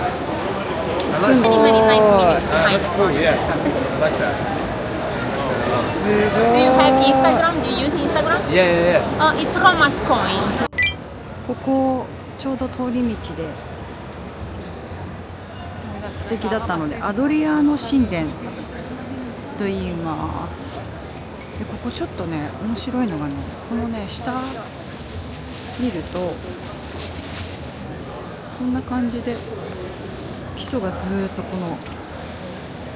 すごい。すごい。 Do you have Instagram? Do you use Instagram? Yeah. Oh, it's Roma's coin. ここちょうど通り道で素敵だったので、アドリアーノ神殿と言います。でここちょっとね面白いのがね、このね下見るとこんな感じで基礎がずっとこの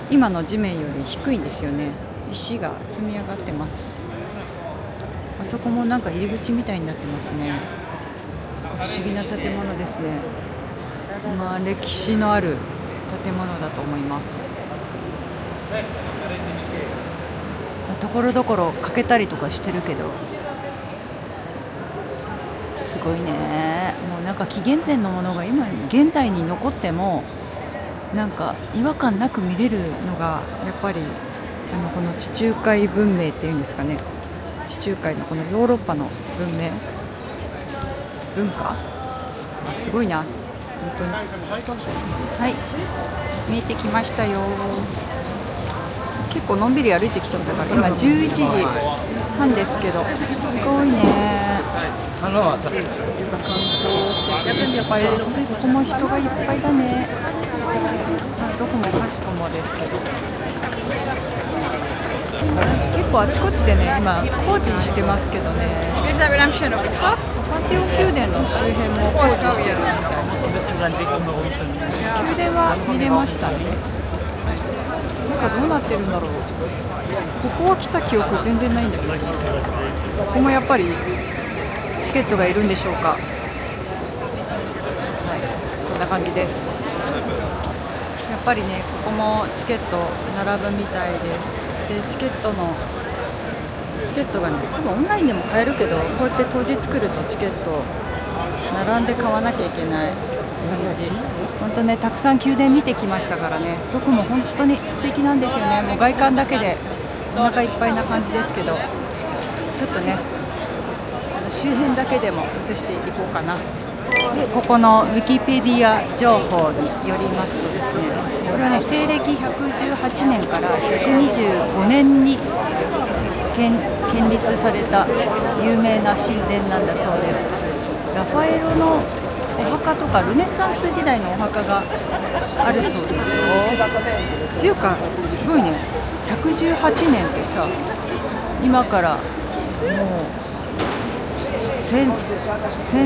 今の地面より低いんですよね。石が積み上がってます。あそこもなんか入り口みたいになってますね。不思議な建物ですね。まあ歴史のある建物だと思います。ところどころ欠けたりとかしてるけど、すごいね。もうなんか紀元前のものが今現代に残ってもなんか違和感なく見れるのがやっぱりこの地中海文明っていうんですかね。地中海のこのヨーロッパの文化すごいな本当に。はい、見えてきましたよ。結構のんびり歩いてきちゃったから今11時半ですけど、すごいね。やっぱりここも人がいっぱいだね。どこもかしこもですけど、結構あちこちでね今工事してますけどね。パンテオン宮殿の周辺も工事してるみたいな。宮殿は見れましたね。なんかどうなってるんだろう。ここは来た記憶全然ないんだけど、ここもやっぱりチケットがいるんでしょうか。はい、こんな感じです。やっぱりねここもチケット並ぶみたいです。でチケットがね多分オンラインでも買えるけど、こうやって当日来るとチケット並んで買わなきゃいけない感じ。本当ね、たくさん宮殿見てきましたからね、どこも本当に素敵なんですよね。もう外観だけでお腹いっぱいな感じですけど、ちょっとね周辺だけでも映していこうかな。でここのウィキペディア情報によりますとですね、これはね西暦118年から125年に建立された有名な神殿なんだそうです。ラファエロのお墓とかルネサンス時代のお墓があるそうですよ。っていうかすごいね、118年ってさ、今からもう1000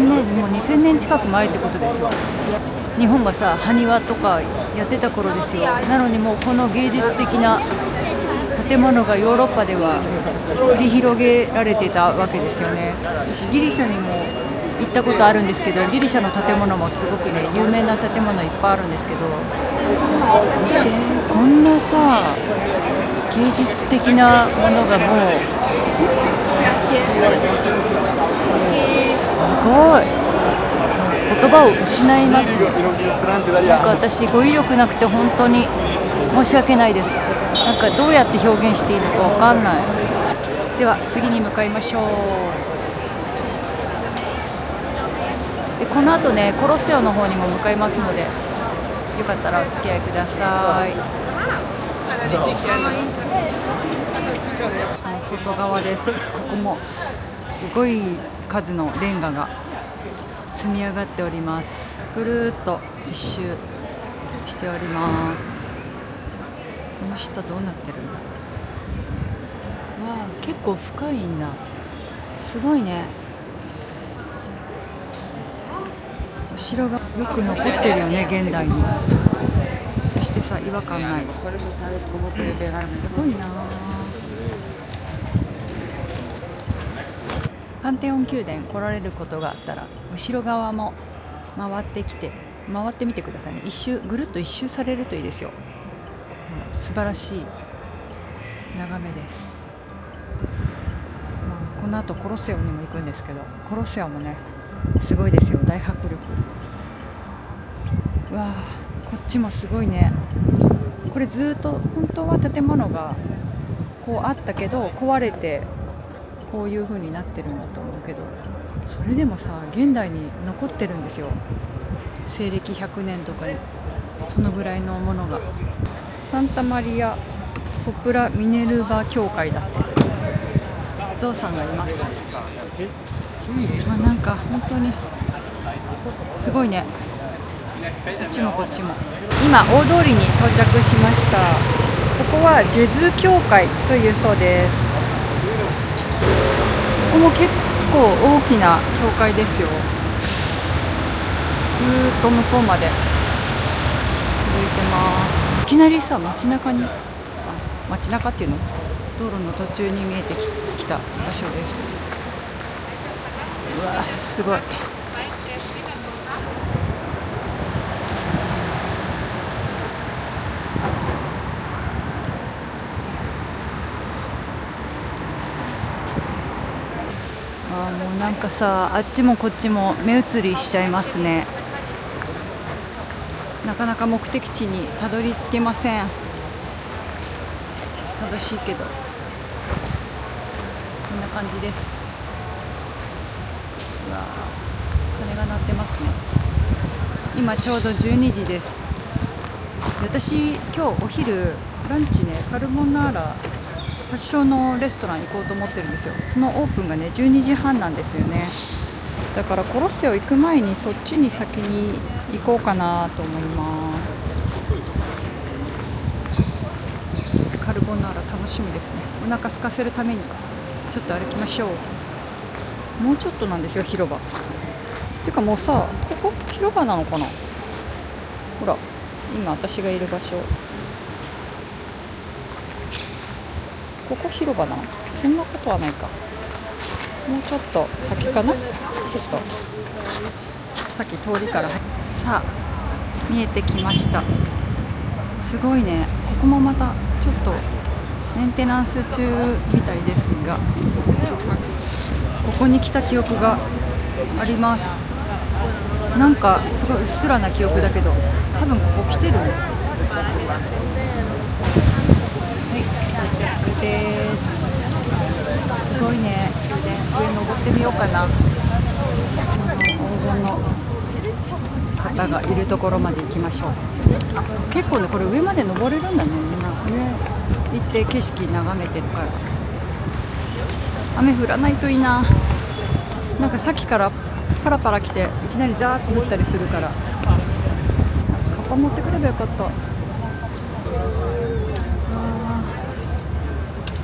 年、もう2000年近く前ってことですよ。日本がさ埴輪とかやってた頃ですよ。なのにもうこの芸術的な建物がヨーロッパでは繰り広げられてたわけですよね。私ギリシャにも行ったことあるんですけど、ギリシャの建物もすごくね有名な建物いっぱいあるんですけど、でこんなさ芸術的なものがもうすごい、言葉を失いますね。なんか私語彙力なくて本当に申し訳ないです。なんかどうやって表現していいのかわかんない。では次に向かいましょう。でこの後ねコロッセオの方にも向かいますので、よかったらお付き合いください。外側です。ここもすごい数のレンガが積み上がっております。ぐるーっと一周しております。この下どうなってるんだ。わあ、結構深いんだ。すごいね。お城がよく残ってるよね、現代に。そしてさ、違和感ない。すごいな。パンテオン宮殿来られることがあったら、後ろ側も回ってみてくださいね。一周ぐるっと一周されるといいですよ。素晴らしい眺めです。この後コロッセオにも行くんですけど、コロッセオもねすごいですよ、大迫力。うわあ、こっちもすごいね。これずっと本当は建物がこうあったけど壊れてこういう風になってるんだと思うけど、それでもさ現代に残ってるんですよ。西暦100年とかそのぐらいのものが。サンタマリア・ソプラ・ミネルヴァ教会だって。ゾウさんがいます。なんか本当にすごいね。こっちもこっちも。今大通りに到着しました。ここはジェズ教会というそうです。ここも結構大きな教会ですよ。ずーっと向こうまで続いてます。いきなりさ街中に、街中っていうの、道路の途中に見えてきた場所です。うわすごい。もうなんかさあっちもこっちも目移りしちゃいますね。なかなか目的地にたどり着けません。楽しいけどこんな感じです。うわ鐘が鳴ってますね。今ちょうど12時です。で私今日お昼ランチねカルボナーラ発祥のレストラン行こうと思ってるんですよ。そのオープンがね12時半なんですよね。だからコロッセオ行く前にそっちに先に行こうかなと思います。カルボナーラ楽しみですね。お腹空かせるためにちょっと歩きましょう。もうちょっとなんですよ広場。てかもうさここ広場なのかな。ほら今私がいる場所、ここ広場なの？そんなことはないか。もうちょっと先かな。ちょっとさっき通りからさあ見えてきました。すごいね。ここもまたちょっとメンテナンス中みたいですが、ここに来た記憶があります。なんかすごいうっすらな記憶だけど、多分ここ来てるね。はい、到着です。すごいね、宮殿上登ってみようかな。黄金の方がいるところまで行きましょう。結構ね、これ上まで登れるんだね。みんな上行って景色眺めてるから。雨降らないといいな。なんかさっきからパラパラ来ていきなりザーッと降ったりするから、カッパ持ってくればよかった。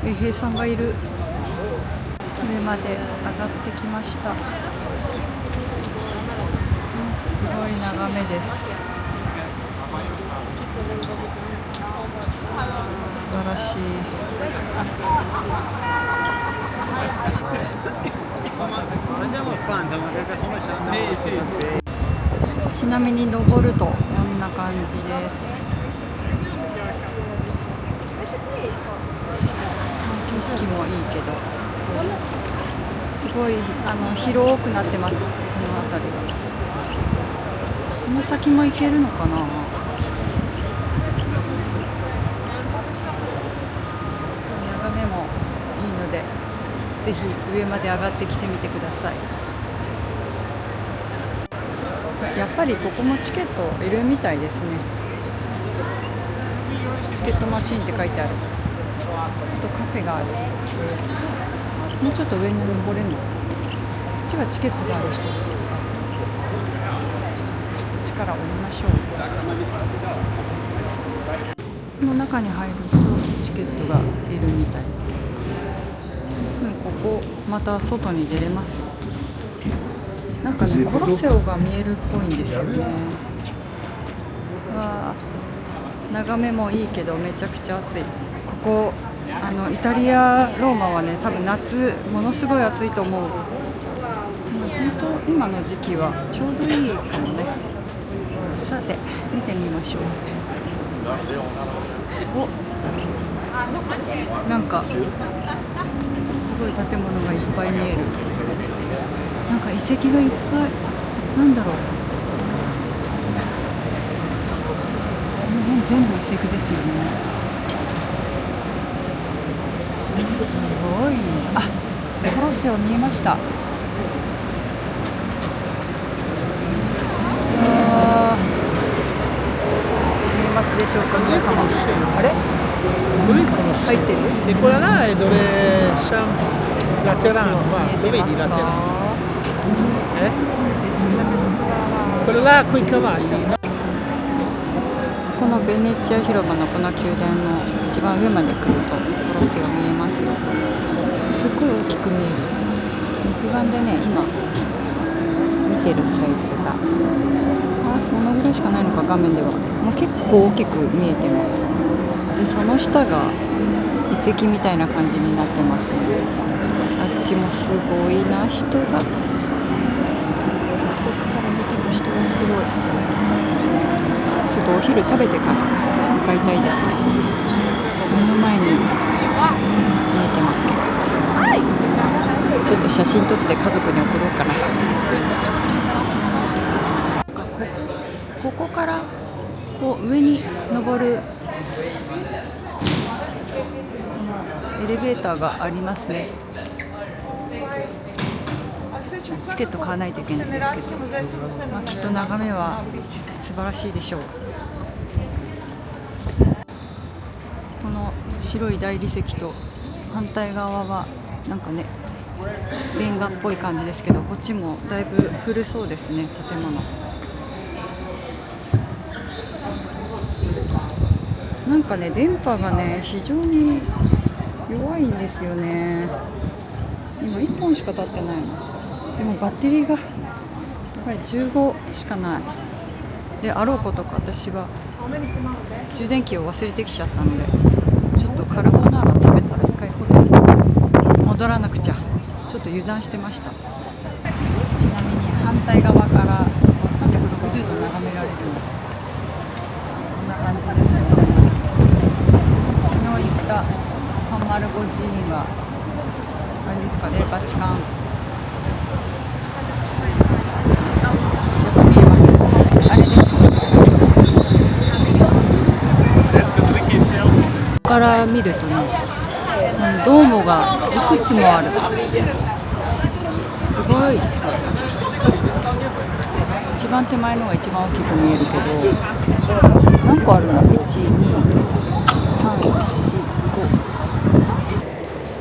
衛兵さんがいる。上まで上がってきました。すごい眺めです。素晴らしい。ちなみに登るとこんな感じです。景色もいいけど、すごい広くなってます。この辺りが。この先も行けるのかな。眺めもいいので、ぜひ上まで上がってきてみてください。やっぱりここもチケットいるみたいですね。チケットマシンって書いてある。あとカフェがある。もうちょっと上に登れるの。こっちはチケットがある人とか。こっちから降りましょう。この中に入るとチケットがいるみたい。ここまた外に出れますよ。なんかね、コロセオが見えるっぽいんですよね。わー、眺めもいいけどめちゃくちゃ暑い。ここイタリアローマはね、多分夏ものすごい暑いと思う。本当今の時期はちょうどいいかもね。さて見てみましょう。お、なんかすごい建物がいっぱい見える。なんか遺跡がいっぱい。なんだろう、この辺全部遺跡ですよね。すごい。あ、コロセオ見えました。見えますでしょうか、皆様。あれ入ってる。E quella là è dove siamo Laterano, guarda, lo vedi Laterano? Quello là con i cavalli. このベネチア広場のこの宮殿の一番上まで来るとコロセオ見えますよ。すっごい大きく見える。肉眼でね、今見てるサイズがこのぐらいしかないのか、画面では。もう結構大きく見えてます。でその下が遺跡みたいな感じになってますね。あっちもすごいな、人が。遠くから見ても人がすごい。ちょっとお昼食べてから向かいたいですね。目の前に見えてますけど、ちょっと写真撮って家族に送ろうかな。ここからこう上に登るエレベーターがありますね。チケット買わないといけないんですけど、きっと眺めは素晴らしいでしょう。この白い大理石と反対側はなんかね、レンガっぽい感じですけど、こっちもだいぶ古そうですね、建物。なんかね、電波がね非常に弱いんですよね。今1本しか経ってないの。でもバッテリーがやばい、15しかない。であろうことか私は充電器を忘れてきちゃったので、ちょっとカルボナーラ食べたら一回ホテルに戻らなくちゃ。ちょっと油断してました。ちなみに反対側から360度眺められるこんな感じですね。昨日行ったサンマルコ寺院はあれですかね、バチカン。やっぱ見えから見るとね、ドームがいくつもある。すごい。一番手前のが一番大きく見えるけど、何個あるんだ。1、2、3、4、5。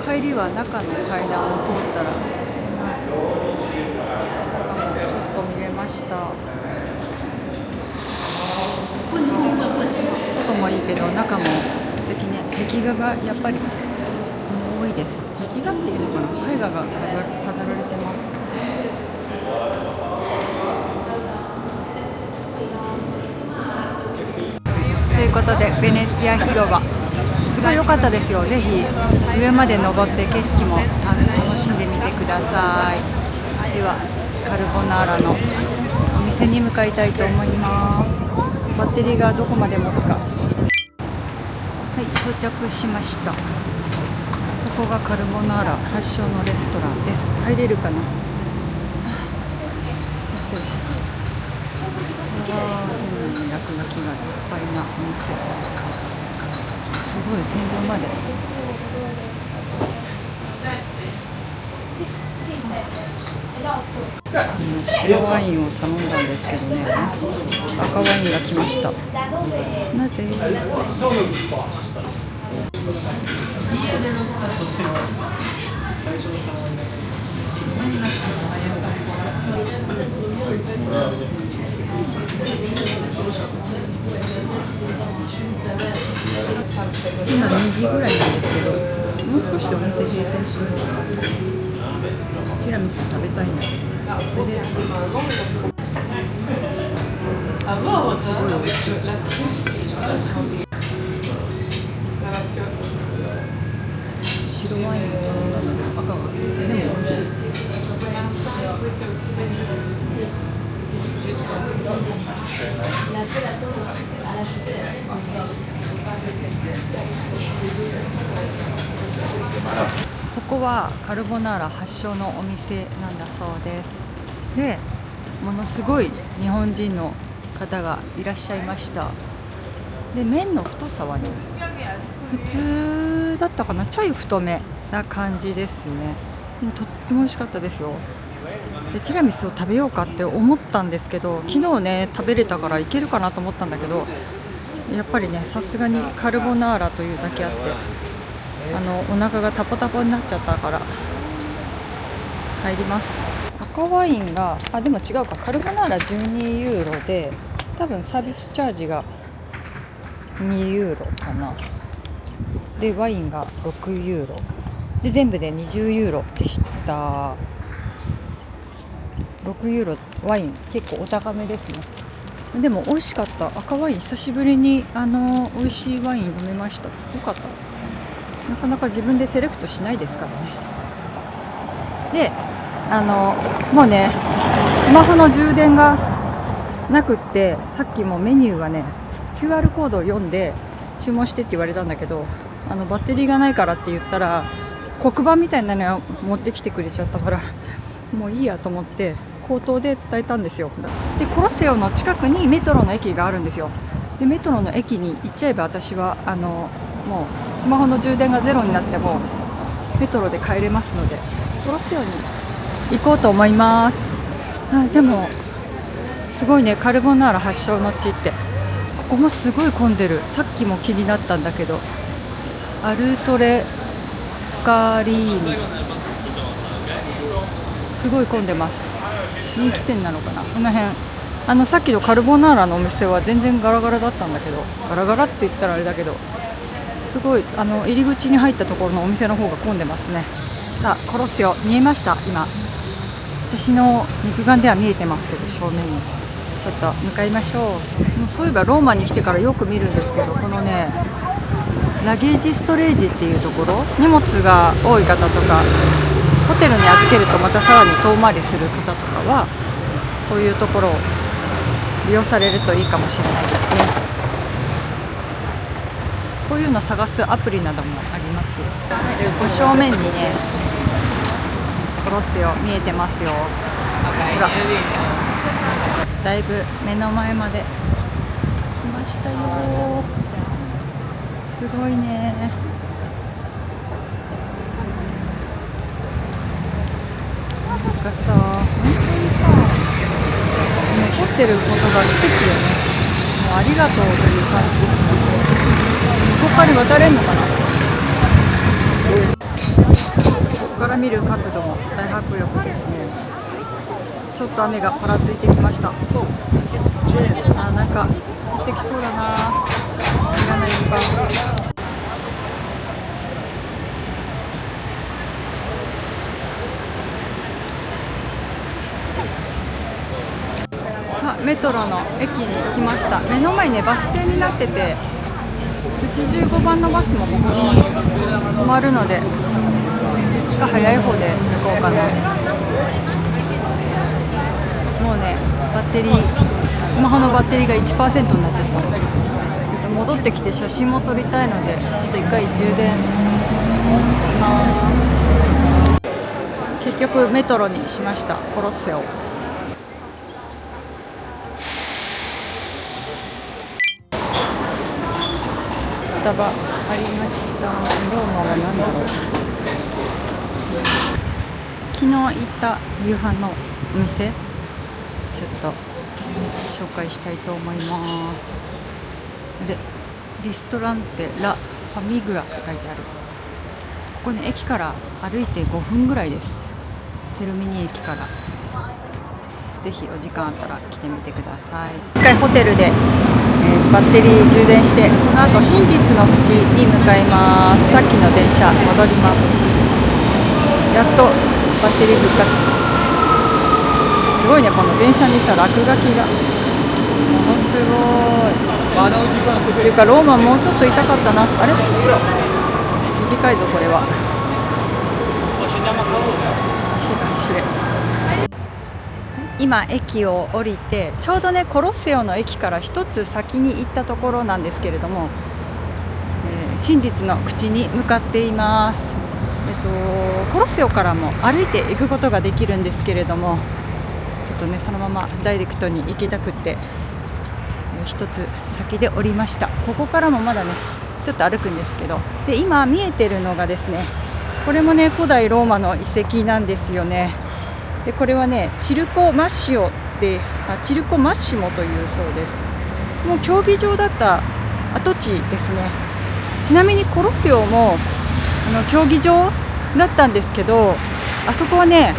帰りは中の階段を通ったらちょっと見れました。外もいいけど中も素敵ね。壁画がやっぱり多いです。壁画っていうのかな、絵画が飾られてます。ということでベネツィア広場すごい良かったですよ。ぜひ上まで登って景色も楽しんでみてください。ではカルボナーラのお店に向かいたいと思います。バッテリーがどこまで持つか。はい、到着しました。ここがカルボナーラ発祥のレストランです。入れるかな。落書きがいっぱいなお店。すごい天井まで。白ワインを頼んだんですけどね、赤ワインが来ました。なぜ？今2時ぐらいなんですけど、もう少しでお店閉店する。ティラミス食べたいんだけど、それで。すごい美味しい。白ワインを頼んだので赤がでも美味しい。ここはカルボナーラ発祥のお店なんだそうです。で、ものすごい日本人の方がいらっしゃいました。で、麺の太さはね、普通だったかな、ちょい太めな感じですね。でもとっても美味しかったですよ。で、ティラミスを食べようかって思ったんですけど、昨日ね食べれたからいけるかなと思ったんだけど、やっぱりねさすがにカルボナーラというだけあってお腹がタポタポになっちゃったから入ります。赤ワインがでも違うか、カルボナーラ12ユーロで多分サービスチャージが2ユーロかな。でワインが6ユーロで全部で20ユーロでした。6ユーロワイン結構お高めですね。でも美味しかった。赤ワイン久しぶりに美味しいワイン飲めました。よかった。なかなか自分でセレクトしないですからね。でもうねスマホの充電がなくって、さっきもメニューはね QR コードを読んで注文してって言われたんだけど、バッテリーがないからって言ったら黒板みたいなのを持ってきてくれちゃったから、もういいやと思って口頭で伝えたんですよ。でコロッセオの近くにメトロの駅があるんですよ。でメトロの駅に行っちゃえば私はもうスマホの充電がゼロになってもメトロで帰れますので、コロッセオに行こうと思います。でもすごいね、カルボナーラ発祥の地って。ここもすごい混んでる。さっきも気になったんだけど、アルトレスカリーニすごい混んでます。人気店なのかな、この辺。さっきのカルボナーラのお店は全然ガラガラだったんだけど、ガラガラって言ったらあれだけど、すごい入り口に入ったところのお店の方が混んでますね。さあコロッセオ見えました。今私の肉眼では見えてますけど、正面にちょっと向かいましょう。もうそういえばローマに来てからよく見るんですけど、このねラゲージストレージっていうところ、荷物が多い方とかホテルに預けるとまたさらに遠回りする方とかはそういうところを利用されるといいかもしれないですね。こういうの探すアプリなどもありますよ。真正面にねコロッセオ見えてますよ。ほらだいぶ目の前まで来ましたよ。すすごいね。なんかさ、本当にさ、残ってることが奇跡よね。もうありがとうという感じですね。ここから渡れんのかな。ここから見る角度も大迫力ですね。ちょっと雨がぱらついてきました。なんか降ってきそうだな。嫌な予感。メトロの駅に来ました。目の前にねバス停になってて、85番のバスもここに止まるので、どっちか早い方で行こうかな。もうね、バッテリー、スマホのバッテリーが 1% になっちゃった。戻ってきて写真も撮りたいので、ちょっと一回充電します。結局メトロにしました。コロッセオ。スタバありました。ローマは何だろう。昨日行った夕飯のお店、ちょっと紹介したいと思います。リストランテラ・ファミグラって書いてある。ここね、駅から歩いて5分ぐらいです。テルミニ駅から。ぜひお時間あったら来てみてください。一回ホテルでバッテリー充電して、この後真実の口に向かいます。さっきの電車戻ります。やっとバッテリー復活。すごいね、この電車にさ、落書きがものすごい。っていうかローマもうちょっと痛かったな。あれ短いぞこれは。走れ。今駅を降りて、ちょうどねコロッセオの駅から一つ先に行ったところなんですけれども、真実の口に向かっています。コロッセオからも歩いて行くことができるんですけれども、ちょっとねそのままダイレクトに行きたくって一つ先で降りました。ここからもまだねちょっと歩くんですけど、で今見えてるのがですね、これもね古代ローマの遺跡なんですよね。でこれはねチルコマッシモというそうです。もう競技場だった跡地ですね。ちなみにコロッセオも競技場だったんですけど、あそこはね、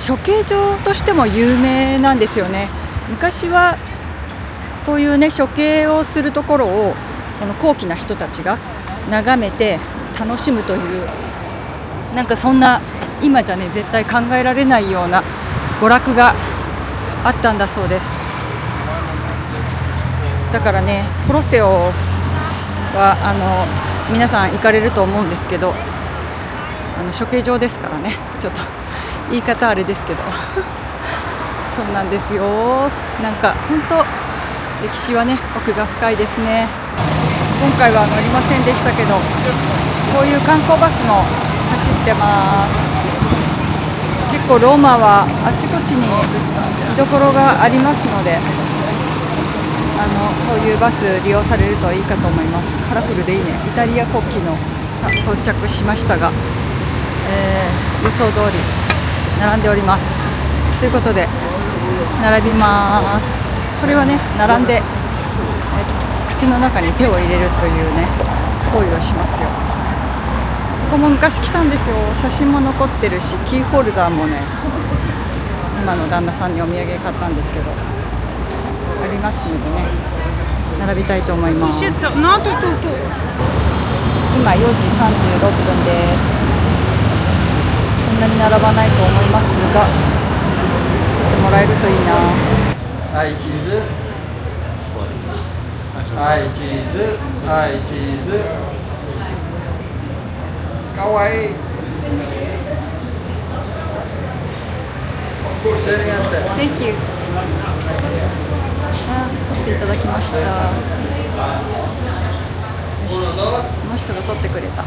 処刑場としても有名なんですよね。昔はそういうね処刑をするところをこの高貴な人たちが眺めて楽しむという、なんかそんな今じゃね絶対考えられないような娯楽があったんだそうです。だからねコロッセオは皆さん行かれると思うんですけど、処刑場ですからね、ちょっと言い方あれですけどそうなんですよ。なんか本当歴史はね奥が深いですね。今回は乗りませんでしたけど、こういう観光バスも走ってます。結構ローマはあちこちに見どころがありますので、こういうバス利用されるといいかと思います。カラフルでいいね。イタリア国旗の到着しましたが、予想通り並んでおります。ということで並びます。これはね並んで、口の中に手を入れるというね行為をしますよ。ここも昔来たんですよ。写真も残ってるし、キーホルダーもね今の旦那さんにお土産買ったんですけどありますのでね、並びたいと思います。今4時36分です。そんなに並ばないと思いますが、やってもらえるといいな。はいチーズ、はいチーズ、はいチーズ、かわいい。Thank you。撮っていただきました。よし、この人が撮ってくれた。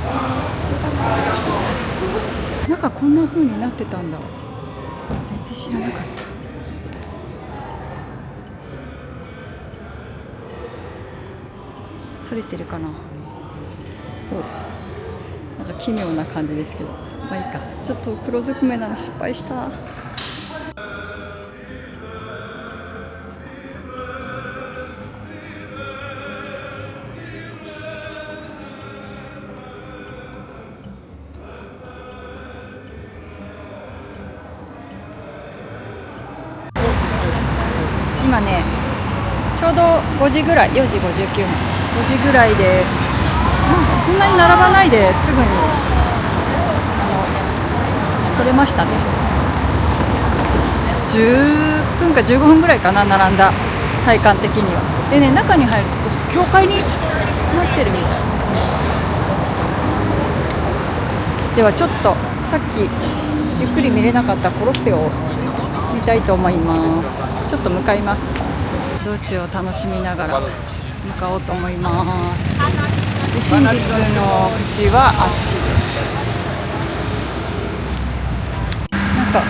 なんかこんな風になってたんだ。全然知らなかった。撮れてるかな。なんか奇妙な感じですけど、まあいいか。ちょっと黒ずくめなの失敗した。今ね、ちょうど5時ぐらい、4時59分、5時ぐらいです。そんなに並ばないですぐに取れましたね。10分か15分ぐらいかな、並んだ体感的には。でね、中に入ると教会になってるみたい。ではちょっとさっきゆっくり見れなかったコロッセオを見たいと思います。ちょっと向かいます。道中を楽しみながら向かおうと思います。で、真実の口はあっちです。なんか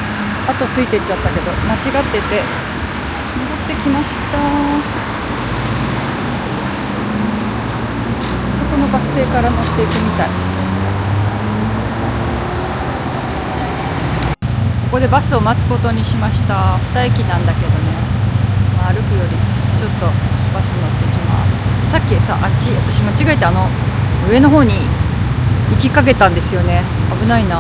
後ついてっちゃったけど間違ってて戻ってきました。そこのバス停から乗っていくみたい。ここでバスを待つことにしました。2駅なんだけどね、歩くよりちょっとバス乗ってきます。さっきさ、あっち私間違えて上の方に行きかけたんですよね。危ないな。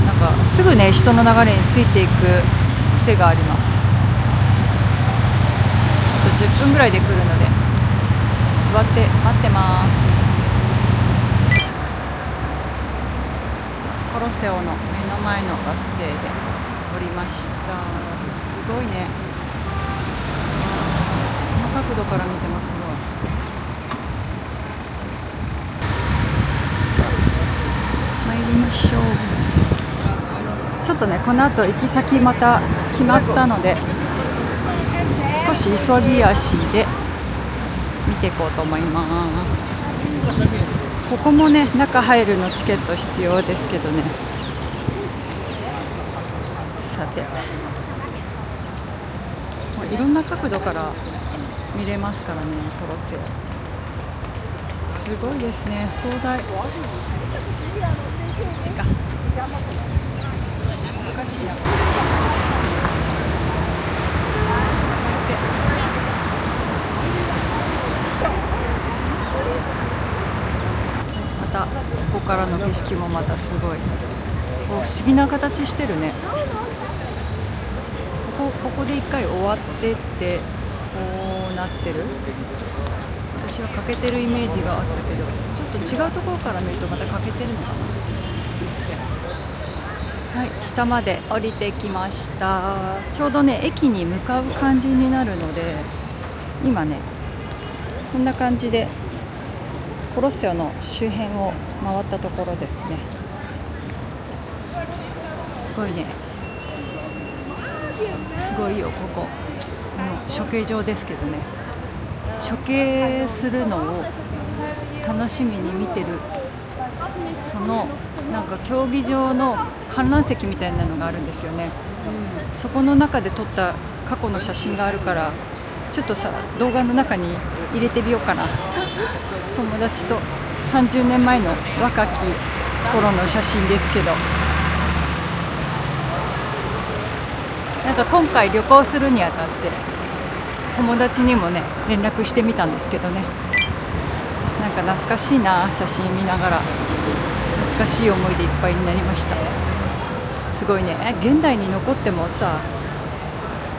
なんかすぐね、人の流れについていく癖があります。あと10分ぐらいで来るので座って待ってます。コロッセオの目の前のバス停で降りました。すごいね。この角度から見てもすごい。さあ参りましょう。ちょっとね、この後行き先また決まったので少し急ぎ足で見ていこうと思います。ここもね、中入るのチケット必要ですけどね。さて、いろんな角度から見れますからね、コロッセオ。すごいですね、壮大。おかしいな。またここからの景色もまたすごい不思議な形してるね。ここで一回終わってってこうなってる。私は欠けてるイメージがあったけど、ちょっと違うところから見るとまた欠けてるのかな。はい、下まで降りてきました。ちょうどね、駅に向かう感じになるので、今ねこんな感じでコロッセオの周辺を回ったところですね。すごいね、すごいよ。この処刑場ですけどね、処刑するのを楽しみに見てる、そのなんか競技場の観覧席みたいなのがあるんですよね。そこの中で撮った過去の写真があるから、ちょっとさ、動画の中に入れてみようかな。友達と30年前の若き頃の写真ですけど、なんか今回旅行するにあたって友達にもね連絡してみたんですけどね、なんか懐かしいな、写真見ながら懐かしい思いでいっぱいになりました。すごいね、現代に残ってもさ、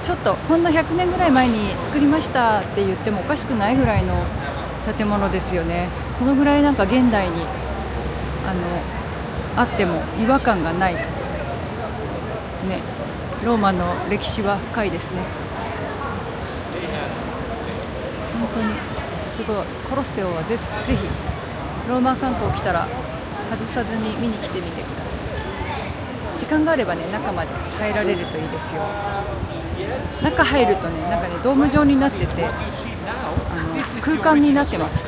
ちょっとほんの100年ぐらい前に作りましたって言ってもおかしくないぐらいの建物ですよね。そのぐらいなんか現代にあっても違和感がないね。ローマの歴史は深いですね。本当にすごい。コロッセオはぜひローマ観光来たら外さずに見に来てみてください。時間があればね、中まで入られるといいですよ。中入るとね、なんかね、ドーム状になってて空間になってます。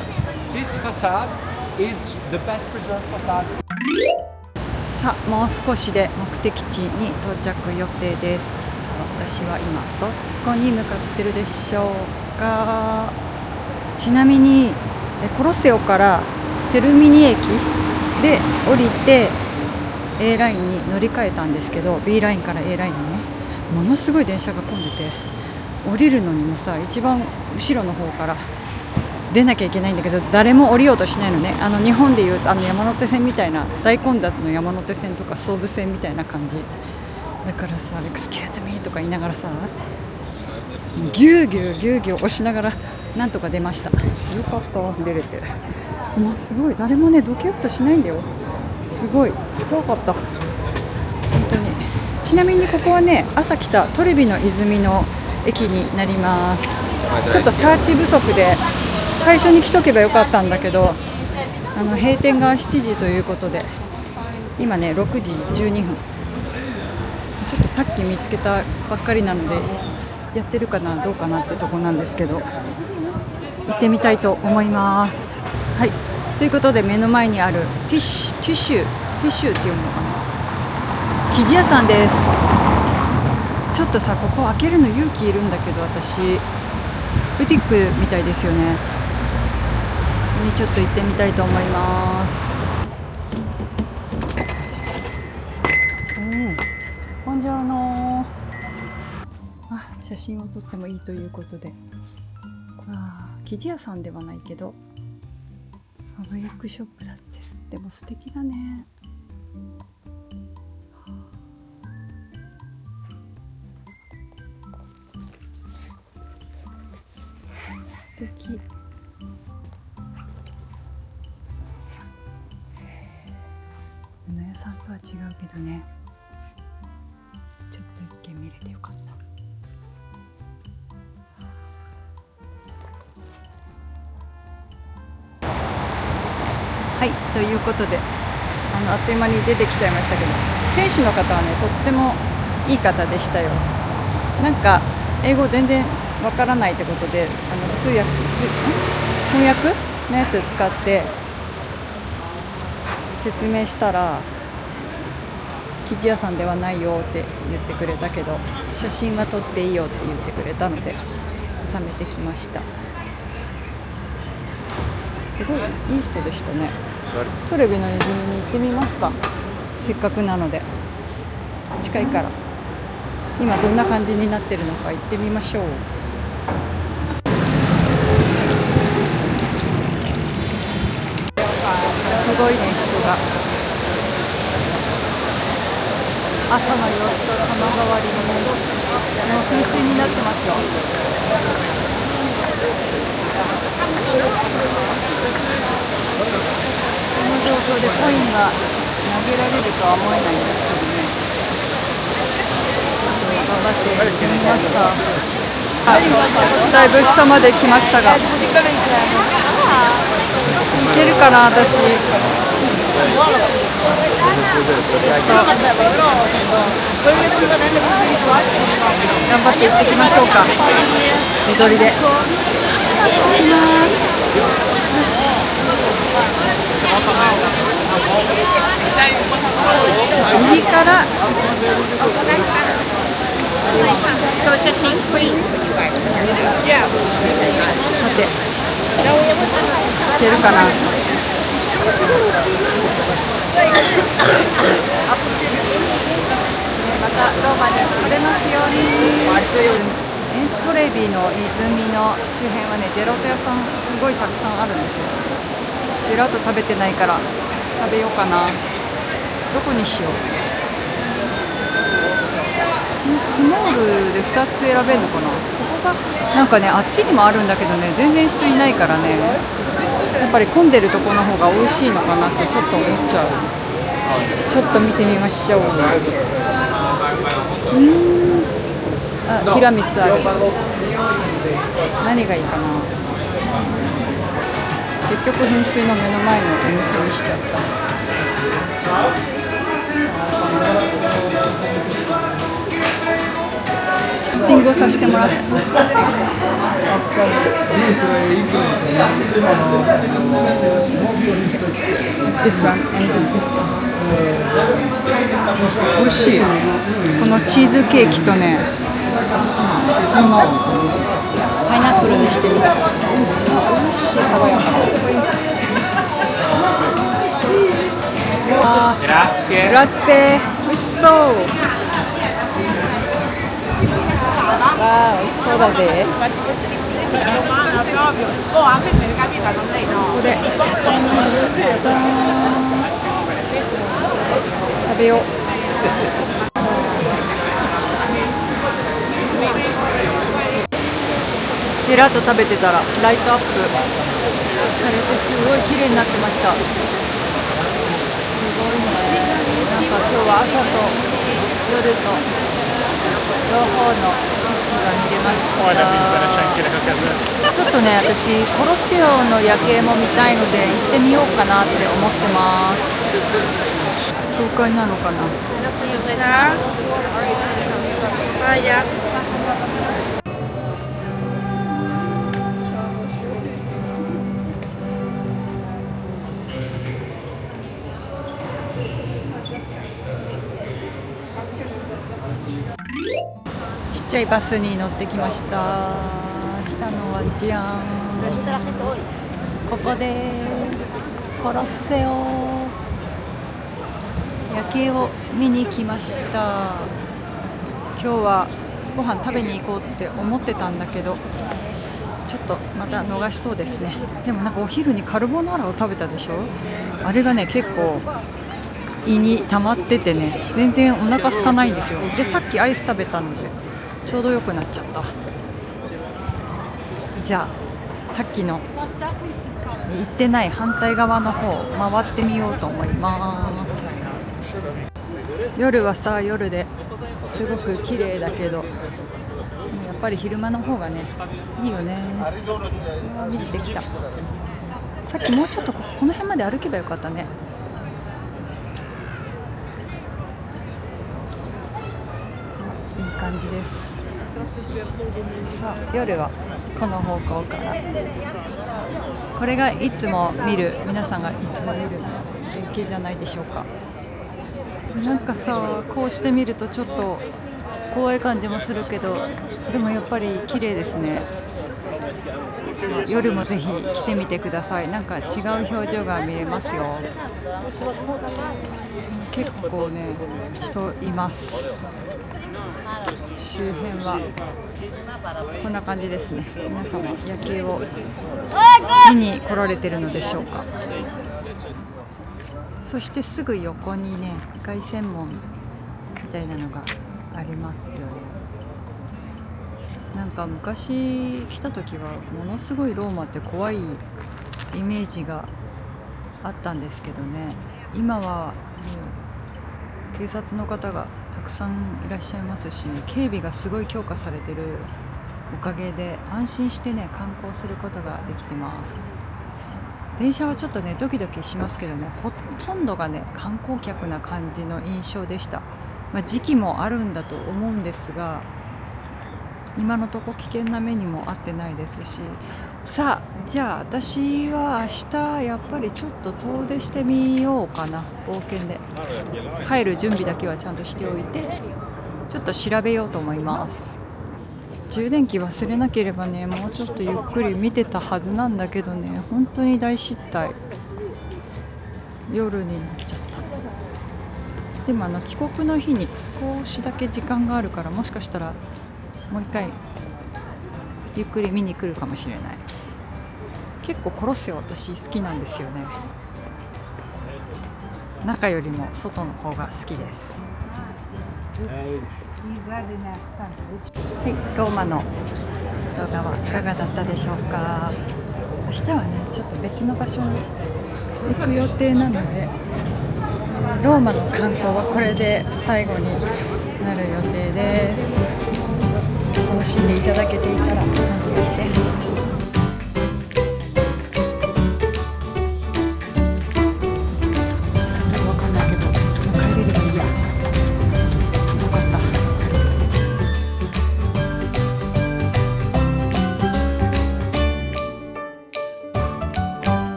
さあ、もう少しで目的地に到着予定です。私は今どこに向かってるでしょうか。ちなみにコロッセオからテルミニ駅で降りて A ラインに乗り換えたんですけど、 B ラインから A ラインにね、ものすごい電車が混んでて、降りるのにもさ、一番後ろの方から出なきゃいけないんだけど、誰も降りようとしないのね。日本でいう山手線みたいな大混雑の山手線とか総武線みたいな感じだからさ、エクスキューズミーとか言いながらさ、ぎゅうぎゅうぎゅうぎゅう押しながらなんとか出ました。よかった、出れて。もうすごい、誰もね、どけようとしないんだよ。すごい怖かった、本当に。ちなみにここはね、朝来たトレビの泉の駅になります。ちょっとサーチ不足で最初に来とけばよかったんだけど、閉店が7時ということで、今ね6時12分。ちょっとさっき見つけたばっかりなので、やってるかなどうかなってとこなんですけど、行ってみたいと思います。はい、ということで目の前にあるティッシュっていうのかな、生地屋さんです。ちょっとさ、ここ開けるの勇気いるんだけど、私ブティックみたいですよね。にちょっと行ってみたいと思います。ボンジョルノー。写真を撮ってもいいということで、生地屋さんではないけどファブリックショップだって。でも素敵だね。素敵。布屋さんとは違うけどね、ちょっと一見見れてよかった。はい、ということであっという間に出てきちゃいましたけど、店主の方はね、とってもいい方でしたよ。なんか英語全然わからないってことで、翻訳のやつを使って説明したら、生地屋さんではないよって言ってくれたけど、写真は撮っていいよって言ってくれたので収めてきました。すごいいい人でしたね。トレビの泉に行ってみますか、せっかくなので。近いから。今どんな感じになってるのか行ってみましょう。すごいね、人が。朝の様子とその代わりにもう噴水になってますよ。この状況でコインが投げられるとは思えないんですけどね。頑張って行ってみますか。だいぶ下まで来ましたが、行けるかな、私。頑張って行ってきましょうか。自撮りで。行きます。右からSo it's just being clean. さて、いけるかな。またローマに来れますように。トレビの泉の周辺はね、ジェラート屋さんすごいたくさんあるんですよ。ジェラート食べてないから食べようかな。どこにしよう。スモールで2つ選べるのかな。ここがなんかね、あっちにもあるんだけどね、全然人いないからね、やっぱり混んでるとこの方が美味しいのかなってちょっと思っちゃう。ちょっと見てみましょう。ティラミスある。何がいいかな。結局噴水の目の前のお店にしちゃった。セッティングをさせてもらって。This one and this one。美味しい。このチーズケーキとね、このパイナップルにしてみた。美味しい、爽やか。グラッツェ、美味しそう。わあ、美味しそうだぜ。ここで食べよう。ジェラート食べてたらライトアップされてすごい綺麗になってました。すごいね。なんか今日は朝と夜と両方の景色が見れました。ちょっとね、私コロッセオの夜景も見たいので行ってみようかなって思ってます。教会なのかな。ちっちゃいバスに乗ってきました。来たのはじゃん。ここでコロッセオ夜景を見に来ました。今日はご飯食べに行こうって思ってたんだけど、ちょっとまた逃しそうですね。でもなんかお昼にカルボナーラを食べたでしょ。あれがね結構胃に溜まっててね、全然お腹空かないんですよ。でさっきアイス食べたのでちょうど良くなっちゃった。じゃあさっきの行ってない反対側の方回ってみようと思います。夜はさ、夜ですごく綺麗だけど、やっぱり昼間の方がねいいよね。見てきた。さっきもうちょっとこの辺まで歩けばよかったね。いい感じです。さあ夜はこの方向から、これがいつも見る、皆さんがいつも見る夜景じゃないでしょうか。なんかさ、こうして見るとちょっと怖い感じもするけど、でもやっぱり綺麗ですね。夜もぜひ来てみてください。なんか違う表情が見れますよ。結構ね人います。周辺はこんな感じですね。皆様夜景を見に来られてるのでしょうか。そしてすぐ横にね凱旋門みたいなのがありますよ。なんか昔来た時はものすごいローマって怖いイメージがあったんですけどね、今はもう警察の方がたくさんいらっしゃいますし、警備がすごい強化されてるおかげで安心してね観光することができてます。電車はちょっとねドキドキしますけどね、ほとんどがね観光客な感じの印象でした。時期もあるんだと思うんですが、今のとこ危険な目にも遭ってないですし。さあじゃあ私は明日やっぱりちょっと遠出してみようかな。冒険で帰る準備だけはちゃんとしておいて、ちょっと調べようと思います。充電器忘れなければね、もうちょっとゆっくり見てたはずなんだけどね、本当に大失態。夜になっちゃった。でも帰国の日に少しだけ時間があるから、もしかしたらもう一回ゆっくり見に来るかもしれない。結構コロッセオ私好きなんですよね。中よりも外の方が好きです。はい、ローマの動画はいかがだったでしょうか。明日はねちょっと別の場所に行く予定なので、ローマの観光はこれで最後になる予定です。楽しんでいただけていたら何よりです。